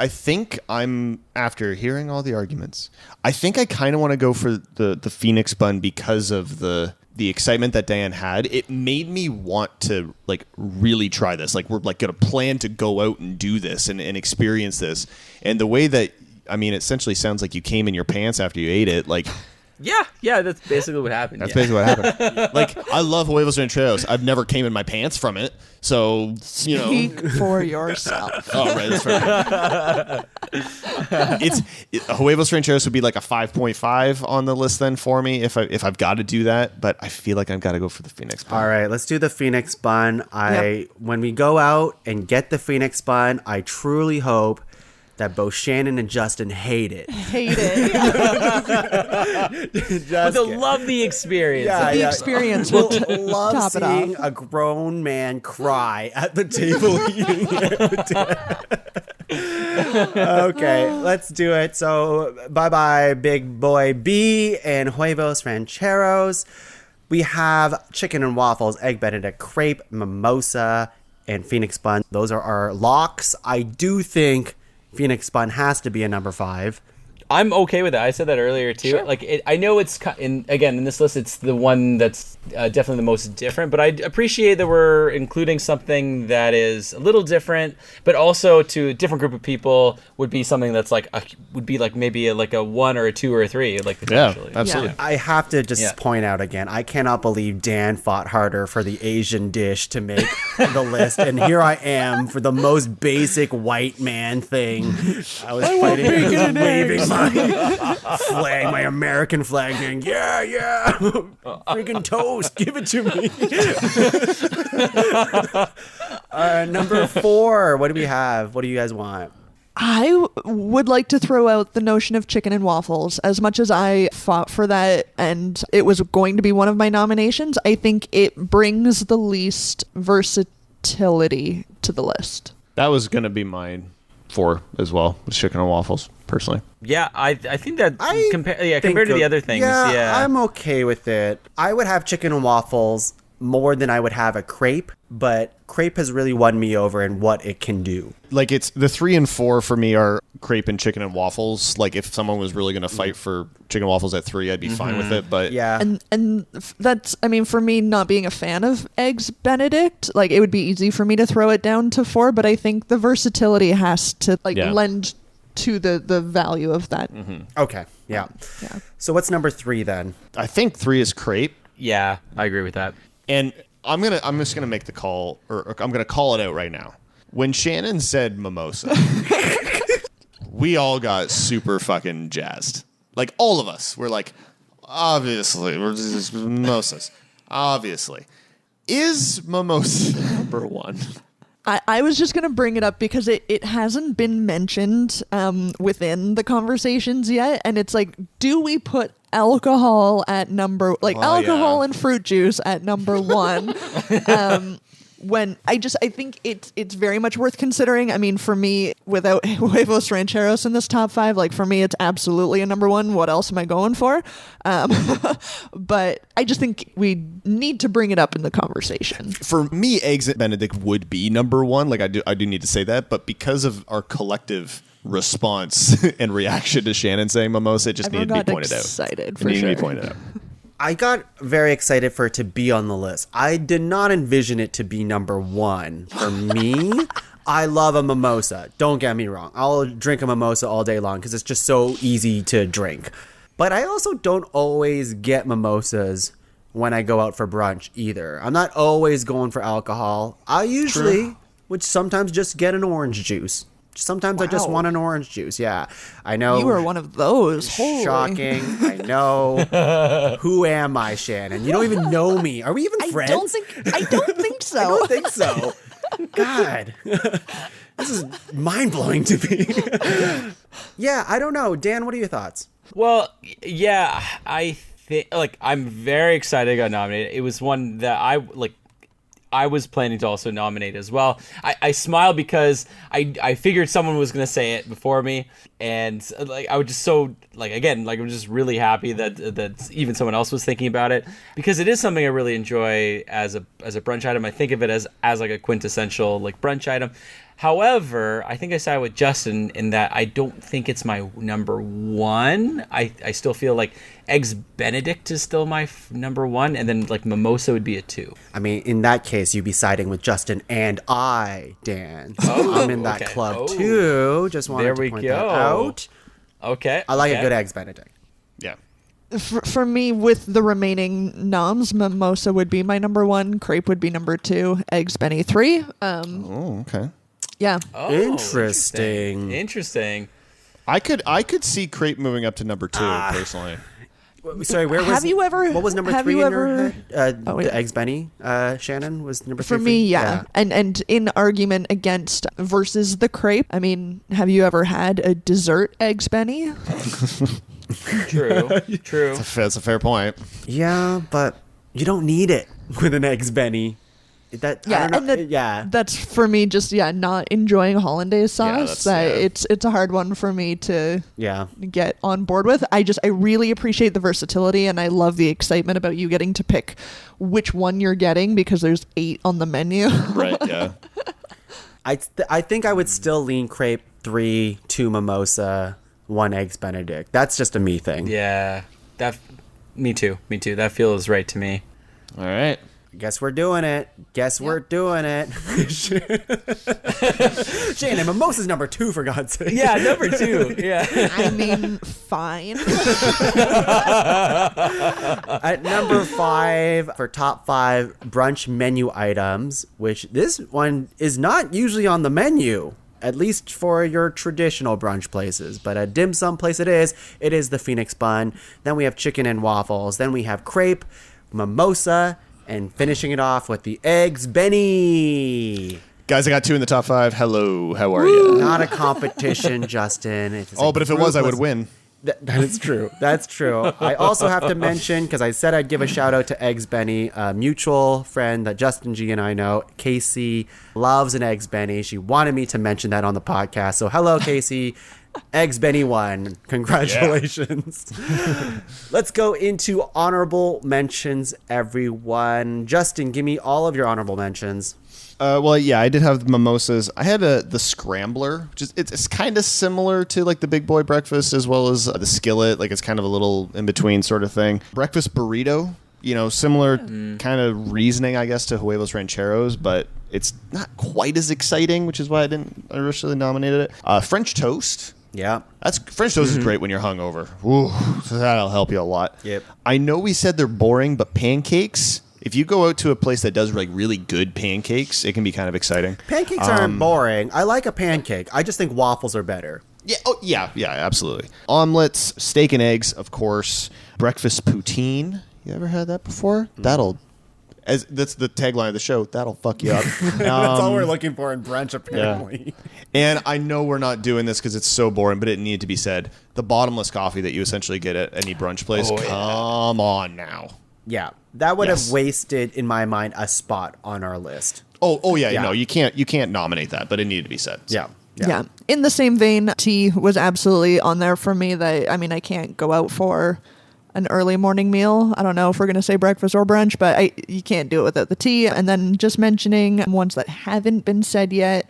think I'm, after hearing all the arguments, I think I kind of want to go for the Phoenix bun because of the excitement that Dan had. It made me want to, like, really try this. Like, we're like going to plan to go out and do this and experience this. And the way that, I mean, it essentially sounds like you came in your pants after you ate it. Like, Yeah, that's basically what happened. that's basically what happened. Like, I love huevos rancheros. I've never came in my pants from it. So, you know. Speak for yourself. Oh, right, that's fair. Huevos rancheros would be like a 5.5 on the list then for me if I've got to do that. But I feel like I've got to go for the Phoenix bun. All right, let's do the Phoenix bun. When we go out and get the Phoenix bun, I truly hope that both Shannon and Justin hate it. Hate it. But they'll love the experience. The experience will Love top it seeing off. a grown man cry at the table eating it. Okay, let's do it. So, bye-bye, Big Boy B and Huevos Rancheros. We have chicken and waffles, egg benedict, crepe, mimosa, and Phoenix bun. Those are our locks. I do think Phoenix bun has to be a number 5. I'm okay with that. I said that earlier too. Like, I know it's in this list, it's the one that's definitely the most different. But I appreciate that we're including something that is a little different, but also to a different group of people would be something that's like maybe a 1 or a 2 or a 3, like potentially. Yeah, absolutely. Yeah. I have to just point out again, I cannot believe Dan fought harder for the Asian dish to make the list, and here I am for the most basic white man thing. I was fighting, waving my flag, my American flag, going, yeah, freaking toast, give it to me. Number 4, what do we have? What do you guys want? I would like to throw out the notion of chicken and waffles. As much as I fought for that and it was going to be one of my nominations, I think it brings the least versatility to the list. That was going to be mine 4 as well, with chicken and waffles, personally. Yeah, I think that compared to the other things, I'm okay with it. I would have chicken and waffles more than I would have a crepe, but crepe has really won me over in what it can do. Like, it's the 3 and 4 for me are crepe and chicken and waffles. Like, if someone was really going to fight for chicken and waffles at 3, I'd be fine with it. But yeah, and that's, I mean, for me, not being a fan of eggs Benedict, like, it would be easy for me to throw it down to 4, but I think the versatility has to lend to the value of that. Okay, yeah. So what's number 3 then? I think 3 is crepe. Yeah, I agree with that. And I'm just gonna make the call, or I'm gonna call it out right now. When Shannon said mimosa, we all got super fucking jazzed. Like, all of us were like, obviously, we're just mimosas. Obviously, is mimosa number 1? I was just going to bring it up because it hasn't been mentioned within the conversations yet. And it's like, do we put alcohol at alcohol and fruit juice at number 1? When I think it's very much worth considering. I mean, for me, without huevos rancheros in this top 5, like, for me, it's absolutely a number 1. What else am I going for? But I just think we need to bring it up in the conversation. For me, eggs Benedict would be number 1. Like, I do need to say that, but because of our collective response and reaction to Shannon saying mimosa, it just needed to be pointed out. Excited, for sure. It needed to be pointed out. I got very excited for it to be on the list. I did not envision it to be number 1. For me, I love a mimosa. Don't get me wrong. I'll drink a mimosa all day long because it's just so easy to drink. But I also don't always get mimosas when I go out for brunch either. I'm not always going for alcohol. I usually would sometimes just get an orange juice. Sometimes I just want an orange juice. Yeah, I know. You are one of those. Holy. Shocking. I know. Who am I, Shannon? You don't even know me. Are we even friends? I don't think so. I don't think so. God. This is mind-blowing to me. Yeah, I don't know. Dan, what are your thoughts? Well, yeah, I think, like, I'm very excited I got nominated. It was one that I was planning to also nominate as well. I smiled because I figured someone was going to say it before me, and like, I was just so, like, again, like, I'm just really happy that even someone else was thinking about it, because it is something I really enjoy as a brunch item. I think of it as like a quintessential, like, brunch item. However, I think I side with Justin in that I don't think it's my number 1. I still feel like Eggs Benedict is still my number 1, and then, like, mimosa would be a 2. I mean, in that case, you'd be siding with Justin and I, Dan. So I'm in that club too. Just wanted to point that out. Okay. I like a good Eggs Benedict. Yeah. For me, with the remaining noms, mimosa would be my number 1, crepe would be number 2, eggs Benny 3. Okay. Yeah. Oh, Interesting. I could see crepe moving up to number 2 personally. Sorry, where was? What was number 3 in your head? The Eggs Benny. Shannon was number 3 for me. Yeah. And in argument against versus the crepe, I mean, have you ever had a dessert Eggs Benny? True. That's a fair point. Yeah, but you don't need it with an Eggs Benny. That's for me. Just not enjoying hollandaise sauce. It's a hard one for me to get on board with. I really appreciate the versatility, and I love the excitement about you getting to pick which one you're getting because there's 8 on the menu. Right. Yeah. I think I would still lean crepe 3, 2 mimosa. 1 eggs Benedict. That's just a me thing. Yeah, me too. That feels right to me. All right. Guess we're doing it. We're doing it. Shannon, mimosa's number 2, for God's sake. Yeah, number 2. Yeah. I mean, fine. At number 5 for top 5 brunch menu items, which this one is not usually on the menu, at least for your traditional brunch places, but a dim sum place it is the Phoenix bun. Then we have chicken and waffles. Then we have crepe, mimosa, and finishing it off with the eggs Benny. Guys, I got 2 in the top 5. Hello, how are you? Not a competition, Justin. It's But if it was, I would win. That is true. That's true. I also have to mention, because I said I'd give a shout out to Eggs Benny, a mutual friend that Justin G and I know. Casey loves an Eggs Benny. She wanted me to mention that on the podcast. So hello, Casey. Eggs Benny won. Congratulations. Yeah. Let's go into honorable mentions, everyone. Justin, give me all of your honorable mentions. Well, yeah, I did have the mimosas. I had the scrambler, which is it's kind of similar to like the big boy breakfast as well as the skillet. Like it's kind of a little in between sort of thing. Breakfast burrito, similar kind of reasoning, I guess, to huevos rancheros, but it's not quite as exciting, which is why I didn't initially nominated it. French toast. Yeah. French toast is great when you're hungover. Ooh, so that'll help you a lot. Yep. I know we said they're boring, but pancakes, if you go out to a place that does like really good pancakes, it can be kind of exciting. Pancakes aren't boring. I like a pancake. I just think waffles are better. Yeah. Oh, yeah, absolutely. Omelets, steak and eggs, of course. Breakfast poutine. You ever had that before? That's the tagline of the show. That'll fuck you up. That's all we're looking for in brunch, apparently. Yeah. And I know we're not doing this because it's so boring, but it needed to be said. The bottomless coffee that you essentially get at any brunch place. Come on now. Yeah, that would have wasted, in my mind, a spot on our list. Oh yeah. No, you can't nominate that, but it needed to be said. So. Yeah. In the same vein, tea was absolutely on there for me. I can't go out for an early morning meal. I don't know if we're going to say breakfast or brunch, but you can't do it without the tea. And then just mentioning ones that haven't been said yet.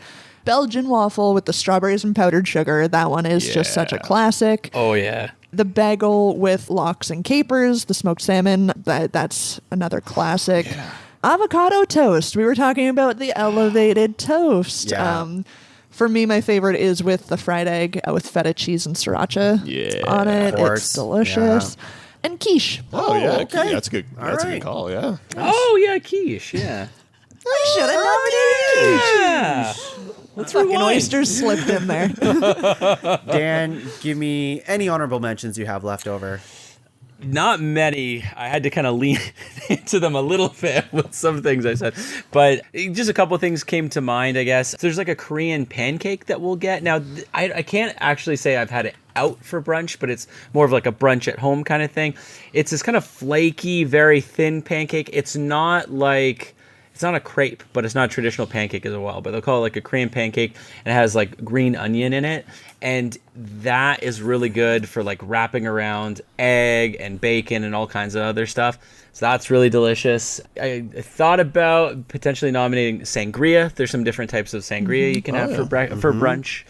Belgian waffle with the strawberries and powdered sugar. That one is just such a classic. Oh, yeah. The bagel with lox and capers, the smoked salmon, that's another classic. Yeah. Avocado toast. We were talking about the elevated toast. Yeah. For me, my favorite is with the fried egg with feta cheese and sriracha on it. It's delicious. Yeah. And quiche. Oh, yeah. Okay. That's good. That's a good call, yeah. Oh, yeah, quiche, yeah. I should have nominated quiche. Yeah. Let's fucking oysters slipped in there. Dan, give me any honorable mentions you have left over. Not many. I had to kind of lean into them a little bit with some things I said. But just a couple things came to mind, I guess. There's like a Korean pancake that we'll get. Now, I can't actually say I've had it out for brunch, but it's more of like a brunch at home kind of thing. It's this kind of flaky, very thin pancake. It's not a crepe, but it's not a traditional pancake as well. But they'll call it like a Korean pancake, and it has like green onion in it. And that is really good for like wrapping around egg and bacon and all kinds of other stuff. So that's really delicious. I thought about potentially nominating sangria. There's some different types of sangria you can have for brunch.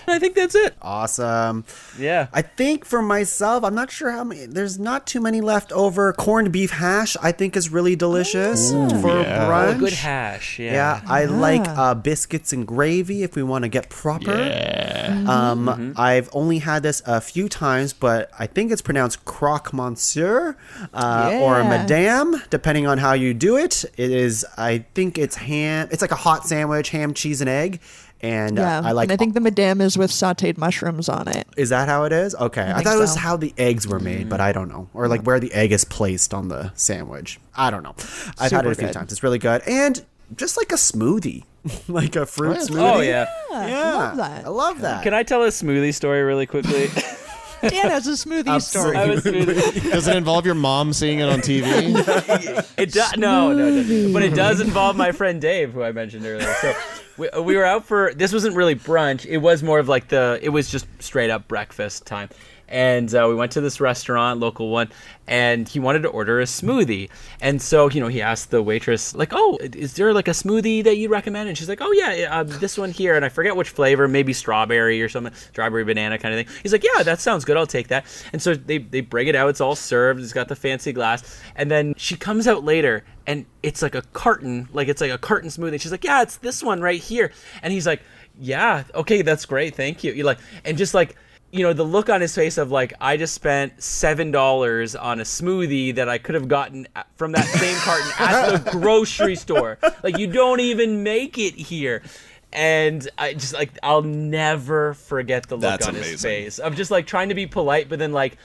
I think that's it. Awesome. Yeah. I think for myself, I'm not sure how many. There's not too many left over. Corned beef hash, I think, is really delicious for brunch. Oh, good hash. Yeah. Yeah. I like biscuits and gravy if we want to get proper. Yeah. I've only had this a few times, but I think it's pronounced croque monsieur or madame, depending on how you do it. It is. I think it's ham. It's like a hot sandwich, ham, cheese, and egg. And I think the madame is with sauteed mushrooms on it. Is that how it is? Okay. I thought it was how the eggs were made, but I don't know. Or like where the egg is placed on the sandwich. I don't know. I've had it a few times. It's really good. And just like a smoothie. Like a fruit smoothie. Oh, yeah. I love that. Can I tell a smoothie story really quickly? Dan has a smoothie story. I have a smoothie. Does it involve your mom seeing it on TV? It does. No. But it does involve my friend Dave, who I mentioned earlier. So we were out for, this wasn't really brunch. It was more of like it was just straight up breakfast time. And we went to this restaurant, local one, and he wanted to order a smoothie. And so, he asked the waitress, like, oh, is there like a smoothie that you recommend? And she's like, oh, yeah, this one here. And I forget which flavor, maybe strawberry or something, strawberry banana kind of thing. He's like, yeah, that sounds good. I'll take that. And so they bring it out. It's all served. It's got the fancy glass. And then she comes out later, and it's like a carton, smoothie. And she's like, yeah, it's this one right here. And he's like, yeah, okay, that's great. Thank you. The look on his face of like, I just spent $7 on a smoothie that I could have gotten from that same carton at the grocery store. Like, you don't even make it here. And I just I'll never forget the look on his face of just like trying to be polite, but then like,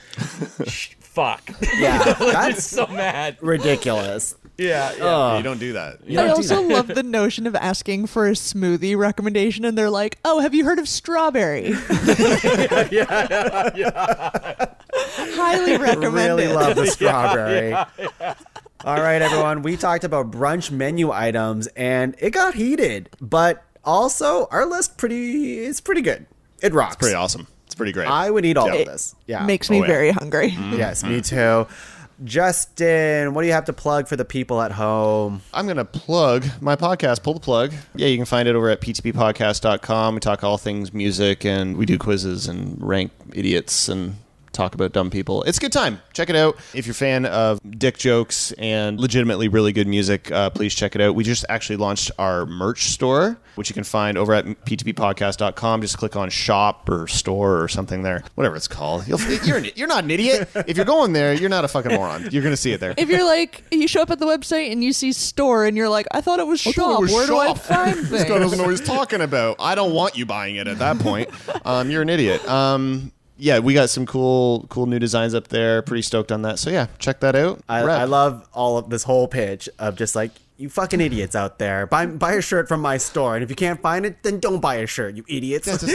fuck. Yeah, that's so mad. Ridiculous. Yeah. You don't do that. I also love the notion of asking for a smoothie recommendation, and they're like, "Oh, have you heard of strawberry?" Highly recommended. Really love the strawberry. All right, everyone. We talked about brunch menu items, and it got heated, but also our list is pretty good. It rocks. It's pretty awesome. It's pretty great. I would eat all of this. Yeah, Makes me very hungry. Yes, me too. Justin, what do you have to plug for the people at home? I'm going to plug my podcast, Pull the Plug. Yeah, you can find it over at ptppodcast.com. We talk all things music, and we do quizzes and rank idiots and talk about dumb people. It's a good time. Check it out. If you're a fan of dick jokes and legitimately really good music, please check it out. We just actually launched our merch store, which you can find over at ptppodcast.com. Just click on shop or store or something there. Whatever it's called. You're not an idiot. If you're going there, you're not a fucking moron. You're going to see it there. If you're like, you show up at the website and you see store and you're like, I thought it was shop. Where do I find things? This guy doesn't know what he's talking about. I don't want you buying it at that point. You're an idiot. Yeah, we got some cool new designs up there. Pretty stoked on that. So yeah, check that out. I love all of this whole pitch of just like, you fucking idiots out there. Buy a shirt from my store, and if you can't find it, then don't buy a shirt, you idiots. Here's the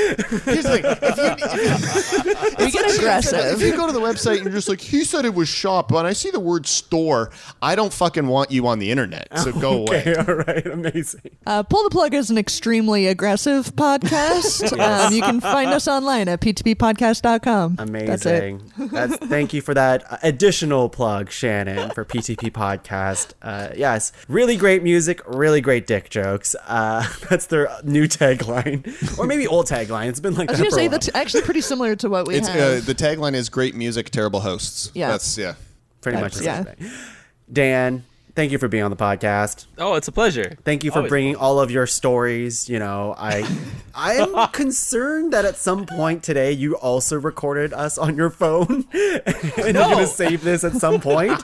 thing. We get aggressive. If you go to the website and you're just like, he said it was shop, but I see the word store, I don't fucking want you on the internet, so go away. Okay, all right, amazing. Pull the Plug is an extremely aggressive podcast. Yes. You can find us online at ptppodcast.com. Amazing. Thank you for that additional plug, Shannon, for PTP Podcast. Yes, really great music, really great dick jokes. That's their new tagline, or maybe old tagline. It's been like that. I was for a going to say while. that's actually pretty similar to what we have. The tagline is great music, terrible hosts. Yeah. That's pretty much the same thing. Dan, thank you for being on the podcast. Oh, it's a pleasure. Thank you for Always. bringing all of your stories. I'm concerned that at some point today you also recorded us on your phone and you're going to save this at some point.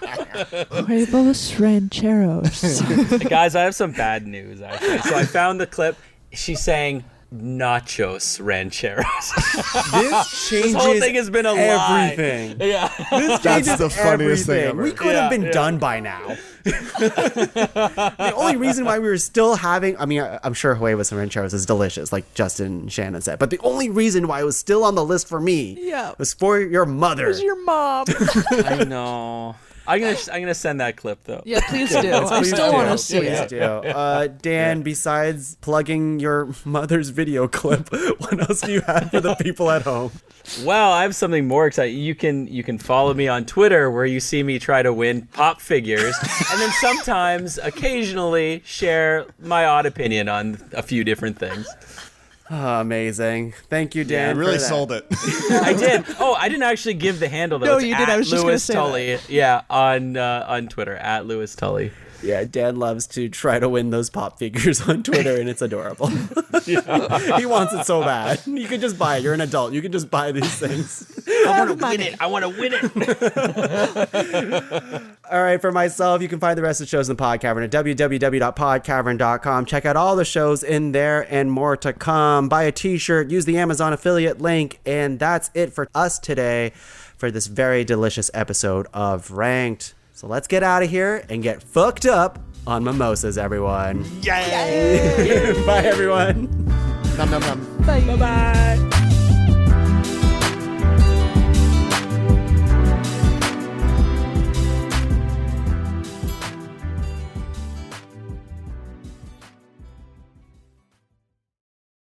Huevos rancheros. Guys, I have some bad news, actually. So I found the clip. She's saying nachos rancheros. This changes This whole thing has been a lie. everything. Yeah. This changes the funniest thing everything. ever. We could have been done by now. The only reason why we were still having, I'm sure huevos and rancheros is delicious, like Justin and Shannon said, but the only reason why it was still on the list for me was for your mother. It was your mom. I know. I'm gonna send that clip though. Yeah, please do. I still want to see it. Dan, besides plugging your mother's video clip, what else do you have for the people at home? Well, I have something more exciting. You can follow me on Twitter, where you see me try to win pop figures, and then sometimes, occasionally, share my odd opinion on a few different things. Oh, amazing. Thank you, Dan. You really for that. sold it. I did. Oh, I didn't actually give the handle though. No, It's you did. I was just gonna say Tully. Yeah, on Twitter at Lewis Tully. Yeah, Dan loves to try to win those pop figures on Twitter, and it's adorable. He wants it so bad. You could just buy it. You're an adult. You can just buy these things. I want to win it. I want to win it. All right, for myself, you can find the rest of the shows in PodCavern at www.podcavern.com. Check out all the shows in there and more to come. Buy a t-shirt, use the Amazon affiliate link, and that's it for us today for this very delicious episode of Ranked. So let's get out of here and get fucked up on mimosas, everyone. Yay! Bye, everyone. Nom nom nom. Bye. Bye.